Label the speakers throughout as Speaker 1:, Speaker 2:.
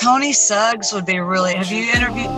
Speaker 1: Tony Suggs would be really. Have you interviewed?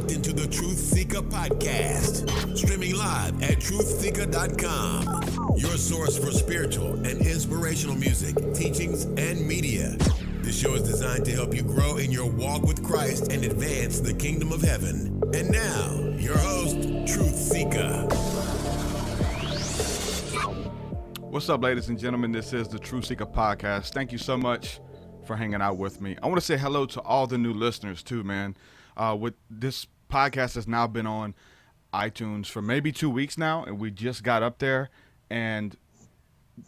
Speaker 2: Into the TruthSeekah podcast, streaming live at TruthSeekah.com, your source for spiritual and inspirational music, teachings, and media. This show is designed to help you grow in your walk with Christ and advance the kingdom of heaven. And now, your host, TruthSeekah.
Speaker 3: What's up, ladies and gentlemen? This is the TruthSeekah podcast. Thank you so much for hanging out with me. I want to say hello to all the new listeners too, man. With this podcast has now been on iTunes for maybe 2 weeks now, and we just got up there, and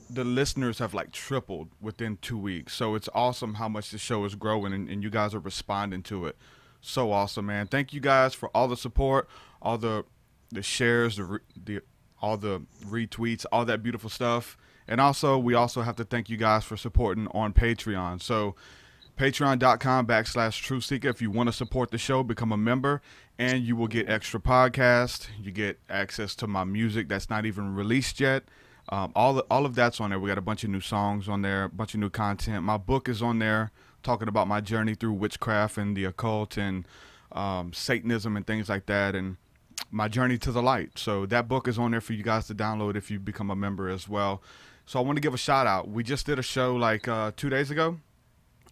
Speaker 3: the listeners have like tripled within 2 weeks. So it's awesome how much the show is growing, and you guys are responding to it. So awesome, man. Thank you guys for all the support, all the shares, all the retweets, all that beautiful stuff. And also, we also have to thank you guys for supporting on Patreon. So patreon.com/TruthSeekah. If you want to support the show, become a member, and you will get extra podcasts. You get access to my music that's not even released yet. All of that's on there. We got a bunch of new songs on there, a bunch of new content. My book is on there, talking about my journey through witchcraft and the occult and Satanism and things like that, and my journey to the light. So that book is on there for you guys to download if you become a member as well. So I want to give a shout out. We just did a show like 2 days ago,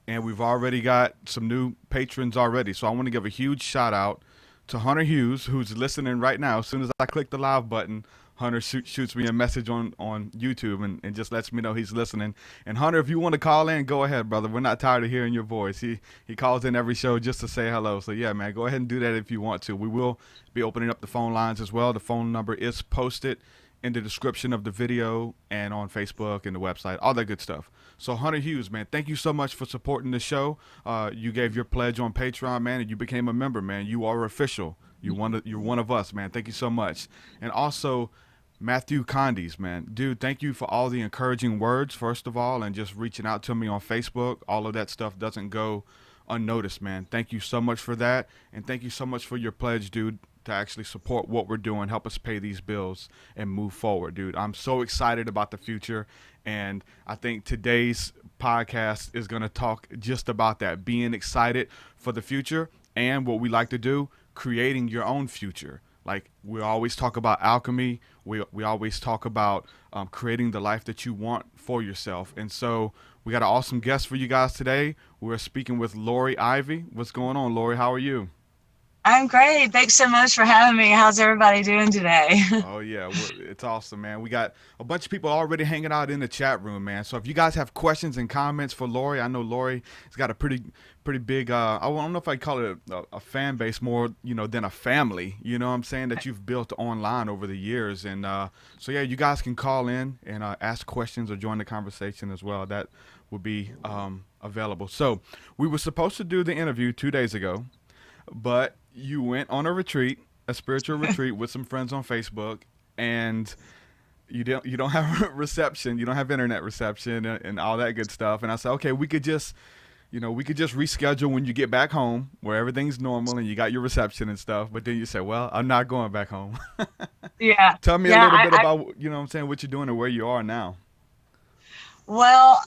Speaker 3: and we've already got some new patrons already. So I want to give a huge shout out to Hunter Hughes, who's listening right now. As soon as I click the live button, Hunter shoots me a message on YouTube and just lets me know he's listening. And Hunter, if you want to call in, go ahead, brother. We're not tired of hearing your voice. He calls in every show just to say hello. So yeah, man, go ahead and do that if you want to. We will be opening up the phone lines as well. The phone number is posted in the description of the video and on Facebook and the website, all that good stuff. So Hunter Hughes, man, thank you so much for supporting the show. You gave your pledge on Patreon, man, and you became a member, man. You are official. You're one of us, man. Thank you so much. And also Matthew Condes, man, dude, thank you for all the encouraging words, first of all, and just reaching out to me on Facebook. All of that stuff doesn't go unnoticed, man. Thank you so much for that. And thank you so much for your pledge, dude, to actually support what we're doing, help us pay these bills and move forward, dude. I'm so excited about the future, and I think today's podcast is going to talk just about that, being excited for the future and what we like to do, creating your own future. Like we always talk about alchemy, we always talk about creating the life that you want for yourself. And so we got an awesome guest for you guys today. We're speaking with Noorey Ivey. What's going on, Noorey? How are you?
Speaker 1: I'm great. Thanks so much for having me. How's everybody doing today?
Speaker 3: Oh, yeah. It's awesome, man. We got a bunch of people already hanging out in the chat room, man. So if you guys have questions and comments for Noorey, I know Noorey has got a pretty big, I don't know if I'd call it a fan base more, than a family, you know what I'm saying, that you've built online over the years. And so, yeah, you guys can call in and ask questions or join the conversation as well. That would be available. So we were supposed to do the interview 2 days ago, but you went on a retreat, a spiritual retreat with some friends on Facebook, and you don't have reception, you don't have internet reception and all that good stuff. And I said, okay, we could just reschedule when you get back home where everything's normal and you got your reception and stuff. But then you said, well, I'm not going back home.
Speaker 1: Yeah.
Speaker 3: Tell me a little bit about, what you're doing and where you are now.
Speaker 1: Well,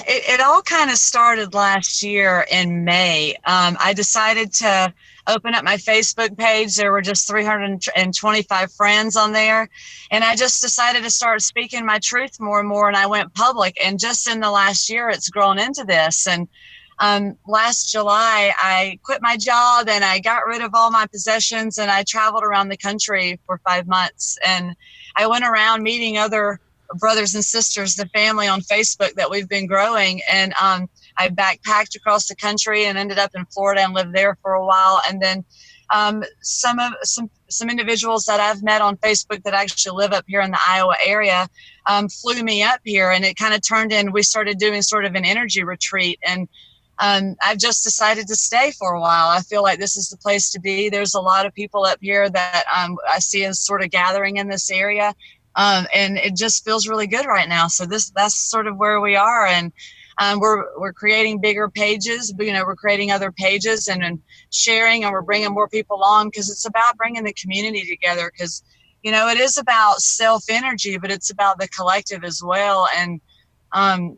Speaker 1: it all kind of started last year in May. I decided to open up my Facebook page. There were just 325 friends on there. And I just decided to start speaking my truth more and more. And I went public. And just in the last year, it's grown into this. And last July, I quit my job and I got rid of all my possessions. And I traveled around the country for 5 months. And I went around meeting other brothers and sisters, the family on Facebook that we've been growing. And I backpacked across the country and ended up in Florida and lived there for a while. And then some some individuals that I've met on Facebook that actually live up here in the Iowa area flew me up here, and it kind of turned in, we started doing sort of an energy retreat, and I've just decided to stay for a while. I feel like this is the place to be. There's a lot of people up here that I see as sort of gathering in this area, and it just feels really good right now. So that's sort of where we are, and we're creating bigger pages. We're creating other pages and sharing, and we're bringing more people on, because it's about bringing the community together. Because it is about self energy, but it's about the collective as well. And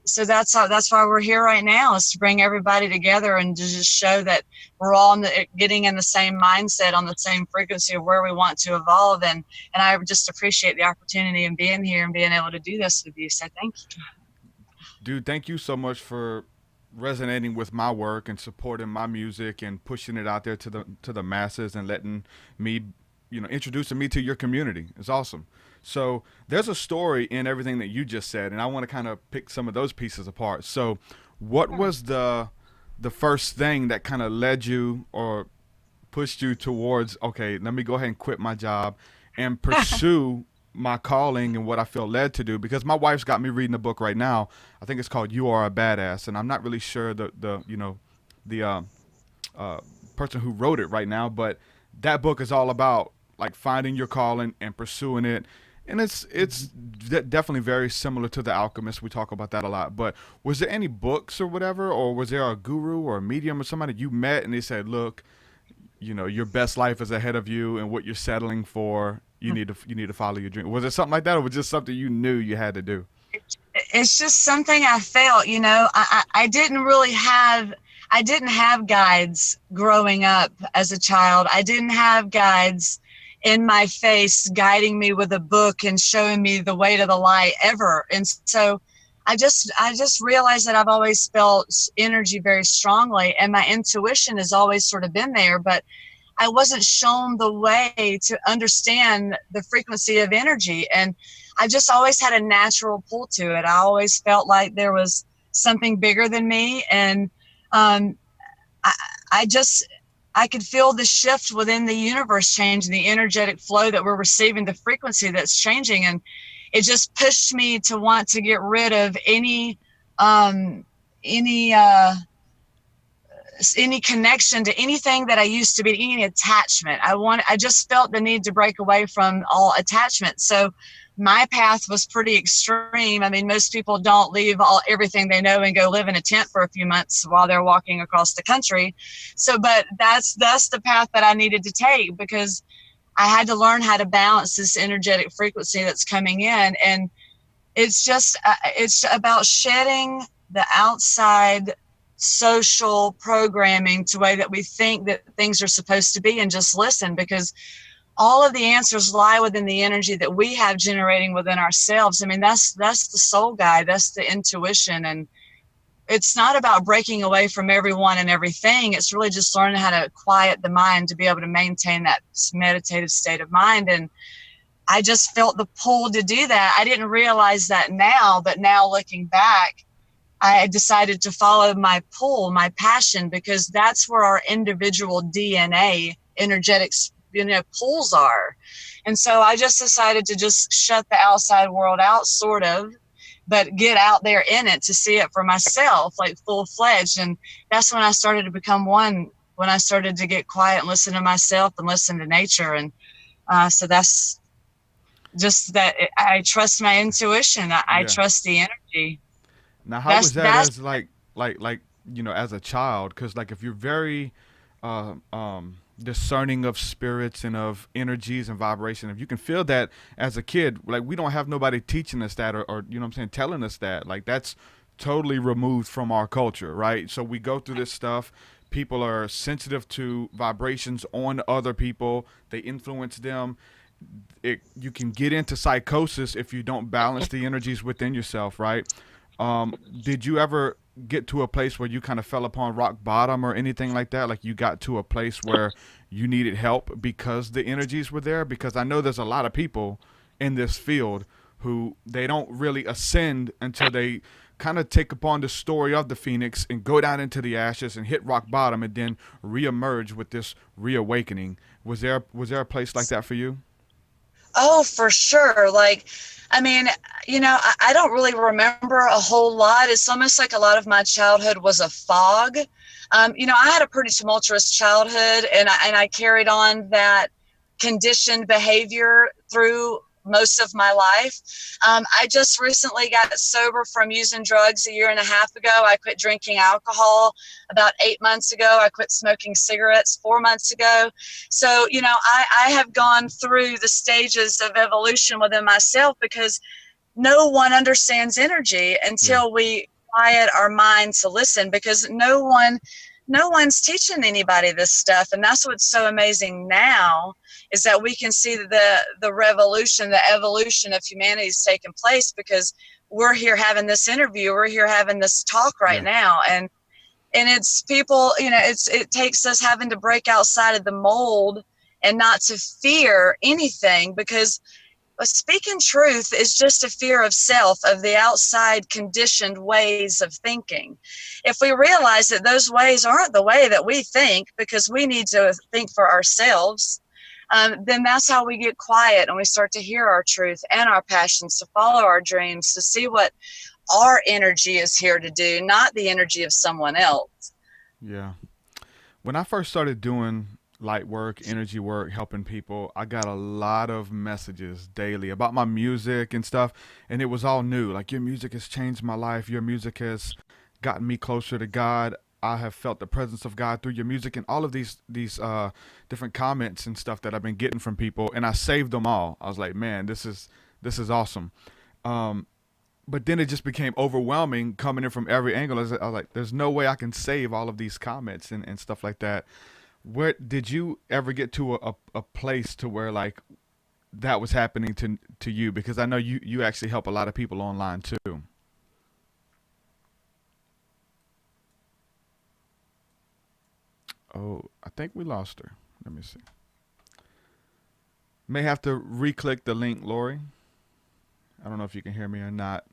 Speaker 1: so that's why we're here right now, is to bring everybody together and to just show that we're all getting in the same mindset, on the same frequency of where we want to evolve. And I just appreciate the opportunity and being here and being able to do this with you. So thank you.
Speaker 3: Dude, thank you so much for resonating with my work and supporting my music and pushing it out there to the masses and letting me, introducing me to your community. It's awesome. So there's a story in everything that you just said, and I want to kind of pick some of those pieces apart. So what was the first thing that kind of led you or pushed you towards, okay, let me go ahead and quit my job and pursue my calling and what I feel led to do? Because my wife's got me reading a book right now. I think it's called You Are a Badass, and I'm not really sure the person who wrote it right now, but that book is all about like finding your calling and pursuing it. And it's definitely very similar to The Alchemist. We talk about that a lot. But was there any books or whatever, or was there a guru or a medium or somebody you met and they said, look, your best life is ahead of you, and what you're settling for, you need to follow your dream? Was it something like that, or was it just something you knew you had to do?
Speaker 1: It's just something I felt. I didn't have guides growing up as a child. I didn't have guides in my face guiding me with a book and showing me the way to the light ever. And so I just realized that I've always felt energy very strongly, and my intuition has always sort of been there, but I wasn't shown the way to understand the frequency of energy. And I just always had a natural pull to it. I always felt like there was something bigger than me. And I could feel the shift within the universe change, the energetic flow that we're receiving, the frequency that's changing. And it just pushed me to want to get rid of any connection to anything that I used to be, any attachment. I just felt the need to break away from all attachment. So my path was pretty extreme. I mean, most people don't leave everything they know and go live in a tent for a few months while they're walking across the country. So, but that's the path that I needed to take, because I had to learn how to balance this energetic frequency that's coming in. And it's about shedding the outside social programming to the way that we think that things are supposed to be, and just listen, because all of the answers lie within the energy that we have generating within ourselves. I mean, that's the soul guide, that's the intuition. And it's not about breaking away from everyone and everything. It's really just learning how to quiet the mind to be able to maintain that meditative state of mind. And I just felt the pull to do that. I didn't realize that now, but now looking back, I decided to follow my pull, my passion, because that's where our individual DNA energetics, pulls are. And so I just decided to just shut the outside world out, sort of, but get out there in it to see it for myself, like full-fledged. And that's when I started to become one, when I started to get quiet and listen to myself and listen to nature. And so that's just that I trust my intuition. I trust the energy.
Speaker 3: Now, how was that as like as a child? Because like if you're very discerning of spirits and of energies and vibration, if you can feel that as a kid, like we don't have nobody teaching us that or telling us that, like that's totally removed from our culture, right? So we go through this stuff. People are sensitive to vibrations on other people. They influence them. You can get into psychosis if you don't balance the energies within yourself, right? Did you ever get to a place where you kind of fell upon rock bottom or anything like that? Like you got to a place where you needed help because the energies were there? Because I know there's a lot of people in this field who they don't really ascend until they kind of take upon the story of the phoenix and go down into the ashes and hit rock bottom and then reemerge with this reawakening. Was there a place like that for you?
Speaker 1: Oh, for sure. Like, I mean, I don't really remember a whole lot. It's almost like a lot of my childhood was a fog. I had a pretty tumultuous childhood, and I carried on that conditioned behavior through most of my life. I just recently got sober from using drugs a year and a half ago. I quit drinking alcohol about 8 months ago. I quit smoking cigarettes 4 months ago. So, I have gone through the stages of evolution within myself, because no one understands energy until we quiet our mind to listen, because no one's teaching anybody this stuff. And that's what's so amazing now, is that we can see the revolution, the evolution of humanity is taking place, because we're here having this interview, we're here having this talk right now. And it's people, it takes us having to break outside of the mold and not to fear anything, because speaking truth is just a fear of self, of the outside conditioned ways of thinking. If we realize that those ways aren't the way that we think, because we need to think for ourselves, then that's how we get quiet and we start to hear our truth and our passions, to follow our dreams, to see what our energy is here to do, not the energy of someone else.
Speaker 3: Yeah. When I first started doing light work, energy work, helping people, I got a lot of messages daily about my music and stuff, and it was all new. Like, your music has changed my life. Your music has gotten me closer to God. I have felt the presence of God through your music, and all of these different comments and stuff that I've been getting from people, and I saved them all. I was like, man, this is awesome. But then it just became overwhelming, coming in from every angle. I was like, there's no way I can save all of these comments and stuff like that. Where did you ever get to a place to where, like, that was happening to you? Because I know you actually help a lot of people online too. Oh, I think we lost her. Let me see. May have to re-click the link, Lori. I don't know if you can hear me or not.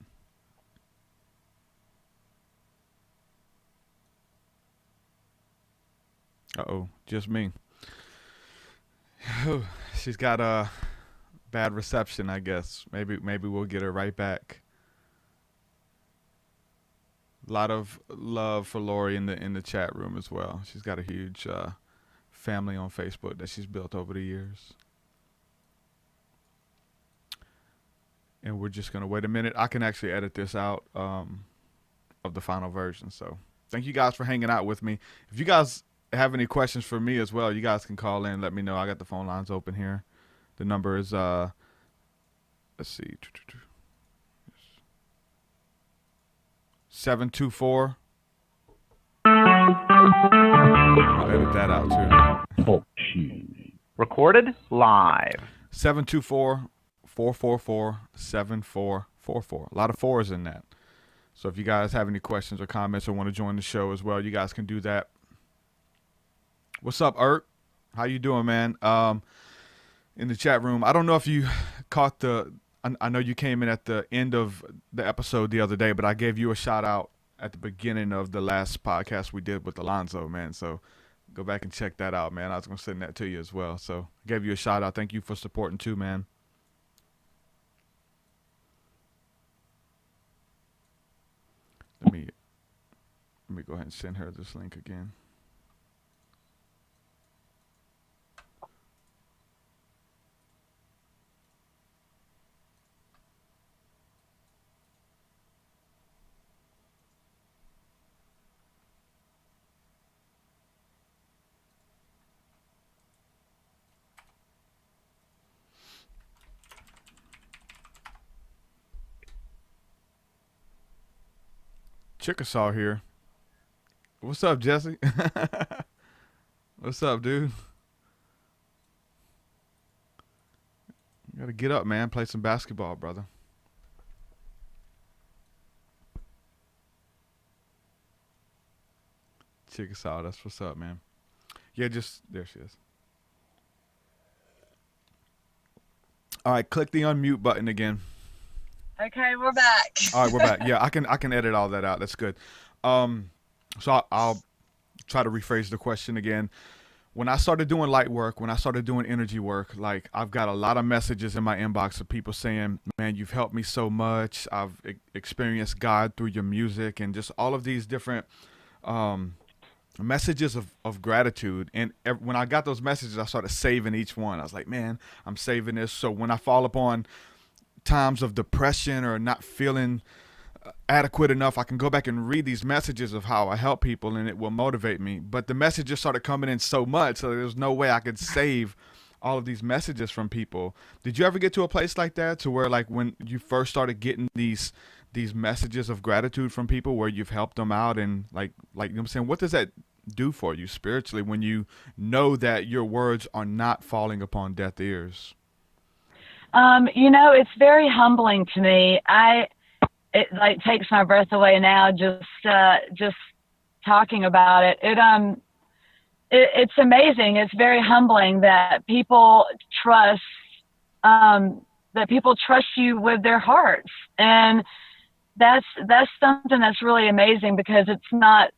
Speaker 3: Uh-oh, just me. She's got a bad reception, I guess. Maybe we'll get her right back. A lot of love for Lori in the chat room as well. She's got a huge family on Facebook that she's built over the years. And we're just gonna wait a minute. I can actually edit this out of the final version. So thank you guys for hanging out with me. If you guys have any questions for me as well, you guys can call in. Let me know. I got the phone lines open here. The number is let's see, 724. I'll edit that out too.
Speaker 4: Recorded live.
Speaker 3: 724-444-7444. A lot of fours in that. So if you guys have any questions or comments or want to join the show as well, you guys can do that. What's up, Erich? How you doing, man? In the chat room, I don't know if you caught I know you came in at the end of the episode the other day, but I gave you a shout out at the beginning of the last podcast we did with Alonzo, man. So go back and check that out, man. I was going to send that to you as well. So I gave you a shout out. Thank you for supporting too, man. Let me go ahead and send her this link again. Chickasaw here. What's up, Jesse? What's up, dude? You gotta get up, man. Play some basketball, brother. Chickasaw, that's what's up, man. Yeah, just there she is. All right, click the unmute button again.
Speaker 1: Okay, we're back.
Speaker 3: All right, we're back. Yeah, I can edit all that out. That's good. So I'll try to rephrase the question again. when I started doing light work, when I started doing energy work, like I've got a lot of messages in my inbox of people saying, "Man, you've helped me so much. I've experienced God through your music," and just all of these different messages of gratitude. And when I got those messages, I started saving each one. I was like, "Man, I'm saving this." So when I fall upon times of depression or not feeling adequate enough, I can go back and read these messages of how I help people, and it will motivate me. But the messages started coming in so much, so there's no way I could save all of these messages from people. Did you ever get to a place like that, to where like when you first started getting these messages of gratitude from people, where you've helped them out, and like you know what I'm saying, what does that do for you spiritually when you know that your words are not falling upon deaf ears?
Speaker 1: It's very humbling to me. It like takes my breath away now just talking about it. It's amazing. It's very humbling that people trust you with their hearts, and that's something that's really amazing, because it's not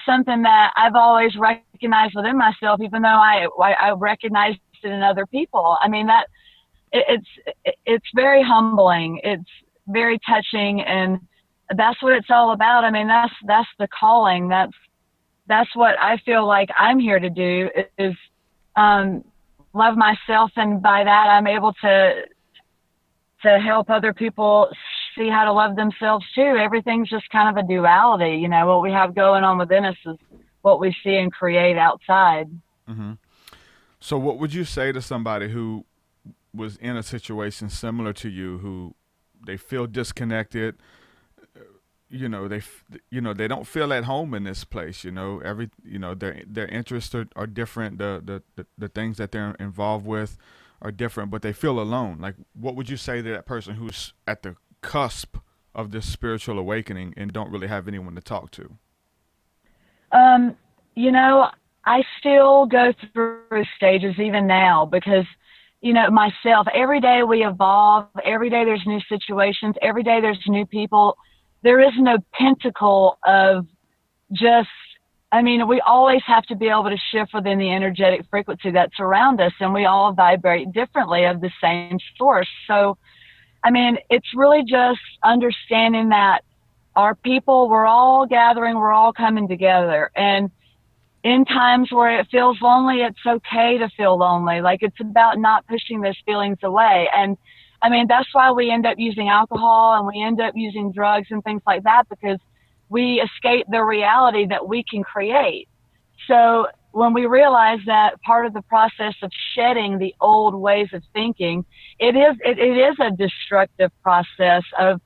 Speaker 1: something that I've always recognized within myself, even though I recognized it in other people. I mean, that it's very humbling. It's very touching, and that's what it's all about. I mean, that's the calling. That's what I feel like I'm here to do, is love myself, and by that I'm able to help other people see how to love themselves too. Everything's just kind of a duality. What we have going on within us is what we see and create outside.
Speaker 3: Mm-hmm. So what would you say to somebody who was in a situation similar to you, who they feel disconnected, they don't feel at home in this place, their interests are different, the things that they're involved with are different, but they feel alone? Like, what would you say to that person who's at the cusp of this spiritual awakening and don't really have anyone to talk to?
Speaker 1: I still go through stages even now, because myself, every day we evolve, every day there's new situations, every day there's new people. There is no pentacle of we always have to be able to shift within the energetic frequency that's around us, and we all vibrate differently of the same source. So, it's really just understanding that our people, we're all gathering, we're all coming together. And in times where it feels lonely, it's okay to feel lonely. Like, it's about not pushing those feelings away. And that's why we end up using alcohol, and we end up using drugs and things like that, because we escape the reality that we can create. So when we realize that part of the process of shedding the old ways of thinking, it is a destructive process of,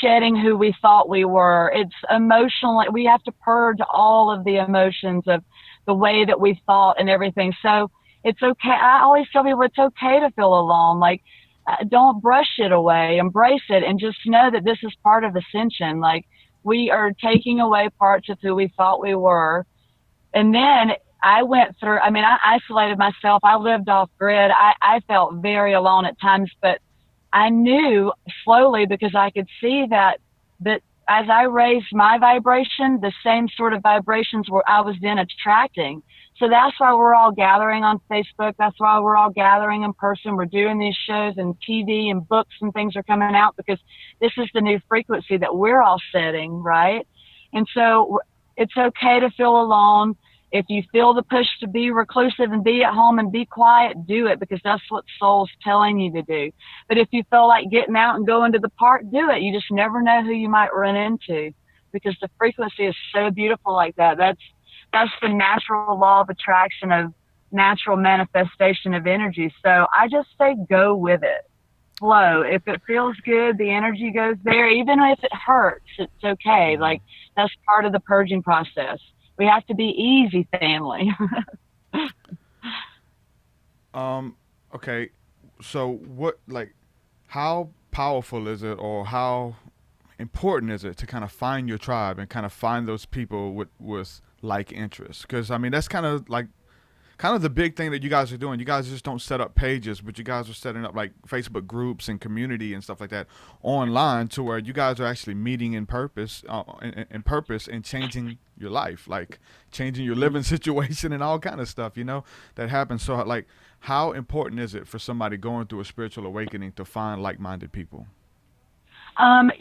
Speaker 1: shedding who we thought we were. It's emotional. We have to purge all of the emotions of the way that we thought and everything. So it's okay. I always tell people it's okay to feel alone. Like, don't brush it away, embrace it, and just know that this is part of Ascension. Like, we are taking away parts of who we thought we were. And then I went through, I isolated myself. I lived off grid. I felt very alone at times, but I knew slowly, because I could see that as I raised my vibration, the same sort of vibrations I was then attracting. So that's why we're all gathering on Facebook. That's why we're all gathering in person. We're doing these shows, and TV and books and things are coming out, because this is the new frequency that we're all setting, right? And so it's okay to feel alone. If you feel the push to be reclusive and be at home and be quiet, do it, because that's what soul's telling you to do. But if you feel like getting out and going to the park, do it. You just never know who you might run into, because the frequency is so beautiful like that. That's the natural law of attraction, of natural manifestation of energy. So I just say go with it. Flow. If it feels good, the energy goes there. Even if it hurts, it's okay. Like, that's part of the purging process. We have to be easy, family.
Speaker 3: Okay. So how powerful is it, or how important is it to kind of find your tribe and kind of find those people with like interests? Because that's kind of like kind of the big thing that you guys are doing. You guys just don't set up pages, but you guys are setting up like Facebook groups and community and stuff like that online, to where you guys are actually meeting in purpose, and changing your life, like changing your living situation and all kind of stuff, that happens. So like, how important is it for somebody going through a spiritual awakening to find like-minded people?
Speaker 5: When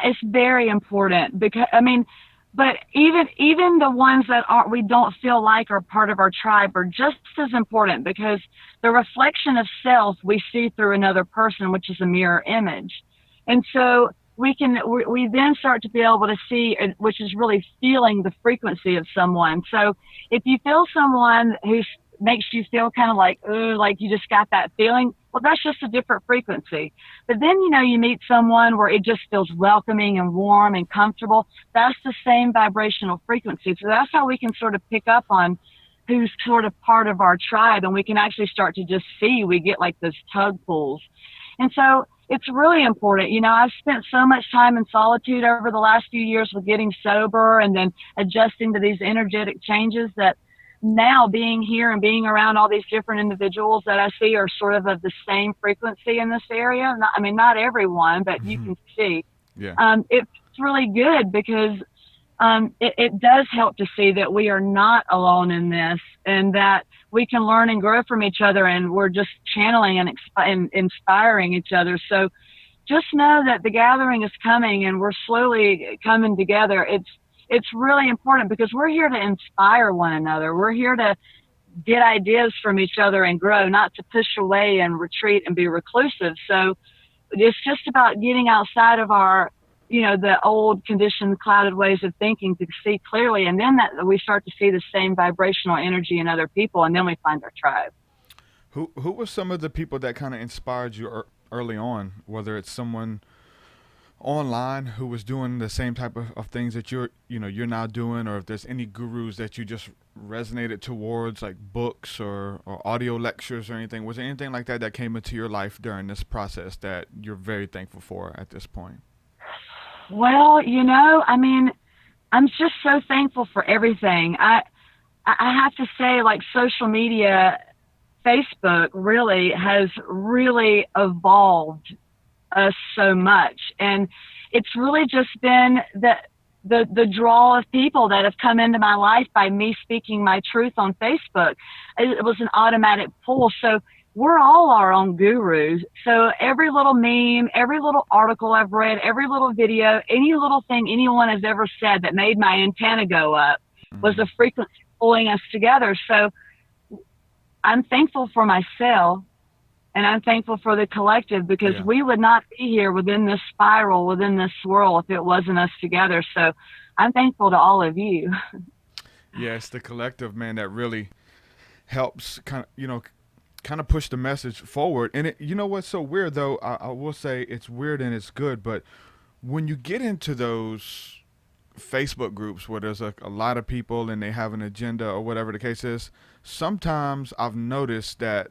Speaker 5: it's very important, because but even the ones that we don't feel like are part of our tribe are just as important, because the reflection of self we see through another person, which is a mirror image. And so we then start to be able to see, which is really feeling the frequency of someone. So if you feel someone who makes you feel kind of like you just got that feeling, well, that's just a different frequency. But then, you meet someone where it just feels welcoming and warm and comfortable. That's the same vibrational frequency. So that's how we can sort of pick up on who's sort of part of our tribe. And we can actually start to just see, we get like those tug pulls. And so it's really important. I've spent so much time in solitude over the last few years with getting sober and then adjusting to these energetic changes, that now being here and being around all these different individuals that I see are sort of the same frequency in this area. Not everyone, but you can see.
Speaker 3: Yeah.
Speaker 5: It's really good, because it does help to see that we are not alone in this, and that we can learn and grow from each other, and we're just channeling and inspiring each other. So just know that the gathering is coming, and we're slowly coming together. It's really important, because we're here to inspire one another. We're here to get ideas from each other and grow, not to push away and retreat and be reclusive. So it's just about getting outside of our, the old conditioned, clouded ways of thinking to see clearly. And then that we start to see the same vibrational energy in other people, and then we find our tribe.
Speaker 3: Who were some of the people that kind of inspired you early on, whether it's someone online who was doing the same type of things that you're now doing, or if there's any gurus that you just resonated towards, like books or audio lectures or anything? Was there anything like that came into your life during this process that you're very thankful for at this point?
Speaker 5: Well, I'm just so thankful for everything. I have to say, like, social media, Facebook really has really evolved us so much, and it's really just been the draw of people that have come into my life by me speaking my truth on Facebook. It was an automatic pull. So we're all our own gurus. So every little meme, every little article I've read, every little video, any little thing anyone has ever said that made my antenna go up was a frequency pulling us together. So I'm thankful for myself. And I'm thankful for the collective, because we would not be here within this spiral, within this swirl, if it wasn't us together. So I'm thankful to all of you.
Speaker 3: Yeah, it's the collective, man, that really helps kind of push the message forward. And what's so weird, though, I will say it's weird and it's good, but when you get into those Facebook groups where there's a lot of people and they have an agenda or whatever the case is, sometimes I've noticed that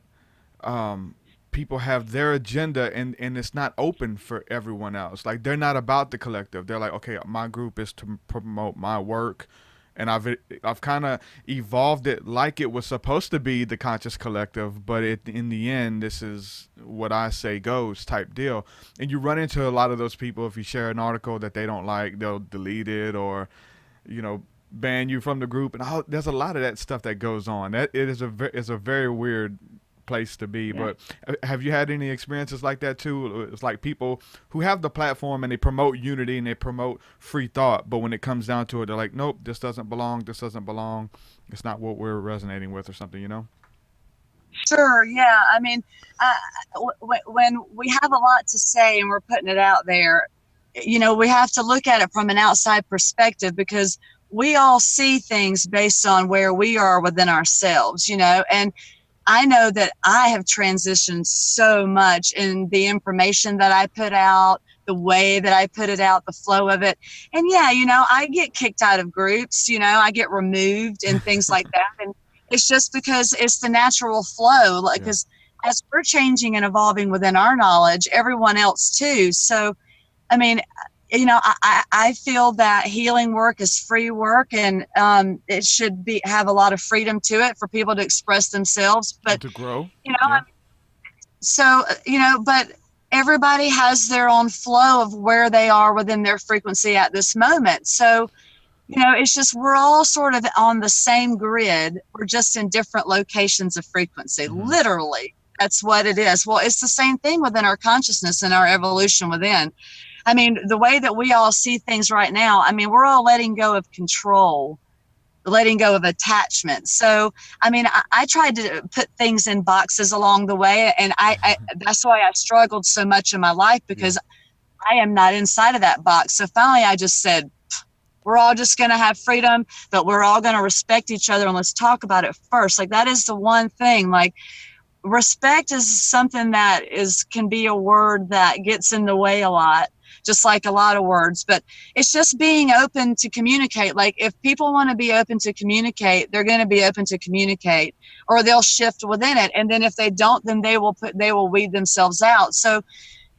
Speaker 3: people have their agenda and it's not open for everyone else. Like, they're not about the collective. They're like, okay, my group is to promote my work, and I've kind of evolved it like it was supposed to be the conscious collective, but in the end, this is what I say goes type deal. And you run into a lot of those people. If you share an article that they don't like, they'll delete it or ban you from the group, and there's a lot of that stuff that goes on. That it is a very weird place to be. Yeah. But have you had any experiences like that too? It's like people who have the platform and they promote unity and they promote free thought, but when it comes down to it, they're like, nope, this doesn't belong, it's not what we're resonating with, or something,
Speaker 1: Sure, yeah. When we have a lot to say and we're putting it out there, we have to look at it from an outside perspective, because we all see things based on where we are within ourselves, and I know that I have transitioned so much in the information that I put out, the way that I put it out, the flow of it. And yeah, I get kicked out of groups, I get removed and things like that. And it's just because it's the natural flow, because as we're changing and evolving within our knowledge, everyone else too. So, I feel that healing work is free work, and it should have a lot of freedom to it for people to express themselves. But
Speaker 3: and to grow.
Speaker 1: I mean, so but everybody has their own flow of where they are within their frequency at this moment. So it's just we're all sort of on the same grid. We're just in different locations of frequency. Literally, that's what it is. Well, it's the same thing within our consciousness and our evolution within. I mean, the way that we all see things right now, I mean, we're all letting go of control, letting go of attachment. So, I mean, I tried to put things in boxes along the way, and I that's why I struggled so much in my life, because I am not inside of that box. So finally, I just said, we're all just going to have freedom, but we're all going to respect each other, and let's talk about it first. Like, that is the one thing. Like, respect is something that can be a word that gets in the way a lot, just like a lot of words, but it's just being open to communicate. Like, if people want to be open to communicate, they're going to be open to communicate, or they'll shift within it. And then if they don't, then they will weed themselves out. So,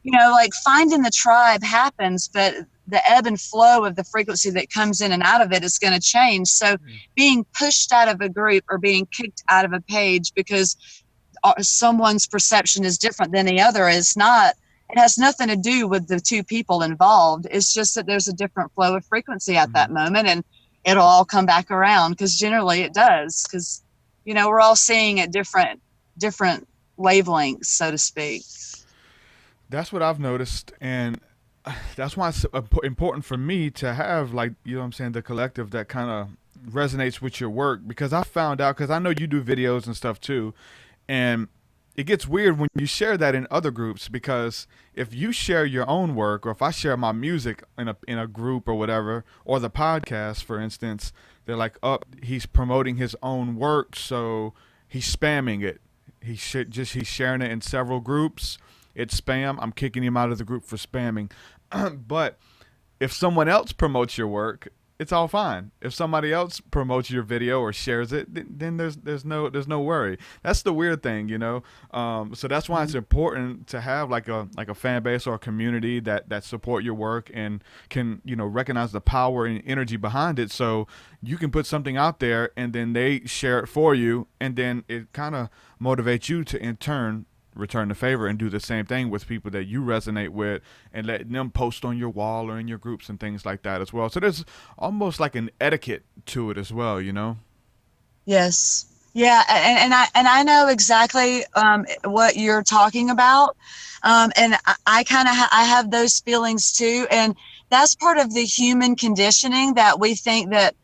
Speaker 1: like, finding the tribe happens, but the ebb and flow of the frequency that comes in and out of it is going to change. So being pushed out of a group or being kicked out of a page because someone's perception is different than the other is not, it has nothing to do with the two people involved. It's just that there's a different flow of frequency at that moment, and it'll all come back around, because generally it does, because, we're all seeing at different wavelengths, so to speak.
Speaker 3: That's what I've noticed, and that's why it's important for me to have, like, the collective that kind of resonates with your work, because I found out, because I know you do videos and stuff too, and it gets weird when you share that in other groups, because if you share your own work, or if I share my music in a group or whatever, or the podcast, for instance, they're like, oh, he's promoting his own work, so he's spamming it. He's sharing it in several groups. It's spam. I'm kicking him out of the group for spamming. But if someone else promotes your work, it's all fine. If somebody else promotes your video or shares it, then there's no worry. That's the weird thing, So that's why it's important to have like a fan base or a community that support your work and can recognize the power and energy behind it. So you can put something out there, and then they share it for you, and then it kind of motivates you to in turn return the favor and do the same thing with people that you resonate with, and let them post on your wall or in your groups and things like that as well. So there's almost like an etiquette to it as well,
Speaker 1: Yes. Yeah. And I know exactly what you're talking about. And I have those feelings too. And that's part of the human conditioning, that we think that,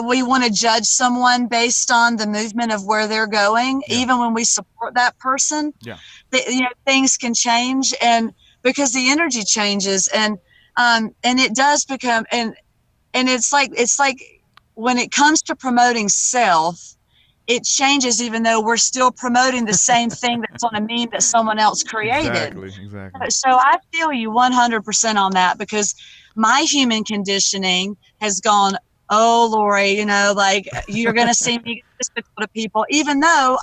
Speaker 1: we want to judge someone based on the movement of where they're going, even when we support that person. Yeah. Things can change, and because the energy changes, and it does become, and it's like when it comes to promoting self, it changes, even though we're still promoting the same thing that's on a meme that someone else created. Exactly. So I feel you 100% on that, because my human conditioning has gone, oh, Lori, you're going to see me egotistical to people, even though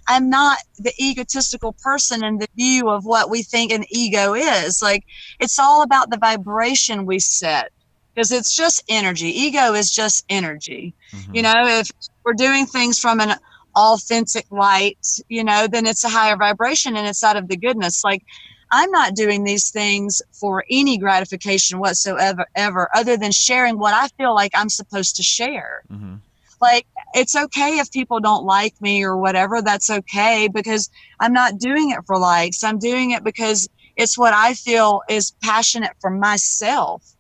Speaker 1: I'm not the egotistical person in the view of what we think an ego is. Like, it's all about the vibration we set, because it's just energy. Ego is just energy. If we're doing things from an authentic light, then it's a higher vibration, and it's out of the goodness. Like, I'm not doing these things for any gratification whatsoever, other than sharing what I feel like I'm supposed to share. Like, it's okay if people don't like me or whatever. That's okay, because I'm not doing it for likes. I'm doing it because it's what I feel is passionate for myself.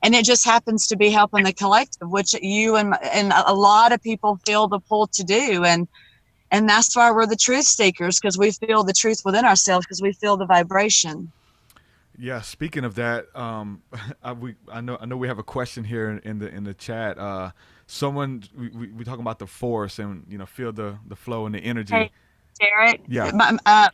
Speaker 1: And it just happens to be helping the collective, which you and a lot of people feel the pull to do. And that's why we're the truth seekers, because we feel the truth within ourselves, because we feel the vibration.
Speaker 3: Yeah. Speaking of that, I know we have a question here in the chat. Someone we talking about the force, and feel the flow and the energy.
Speaker 1: Hey, Erich.
Speaker 3: Yeah.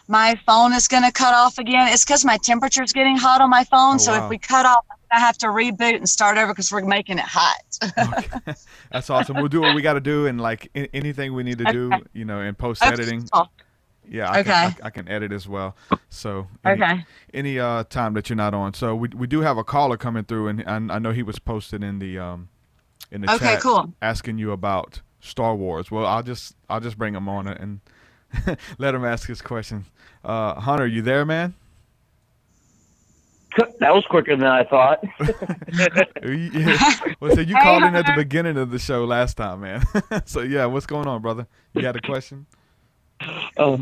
Speaker 1: My phone is going to cut off again. It's because my temperature is getting hot on my phone. So if we cut off, I have to reboot and start over, because we're making it hot.
Speaker 3: Okay. That's awesome. We'll do what we got to do, and like anything we need to do, in post editing. Yeah,
Speaker 1: Okay.
Speaker 3: I can edit as well. So
Speaker 1: Okay.
Speaker 3: any time that you're not on. So we do have a caller coming through, and I know he was posted in the
Speaker 1: Okay,
Speaker 3: chat
Speaker 1: cool.
Speaker 3: asking you about Star Wars. Well, I'll just bring him on and let him ask his question. Hunter, you there, man?
Speaker 6: That was quicker than I thought.
Speaker 3: Yeah. Well, so you
Speaker 5: Hey,
Speaker 3: called in at the
Speaker 5: Hunter.
Speaker 3: beginning of the show last time, man. So yeah, what's going on, brother? You had a question?
Speaker 6: Yeah.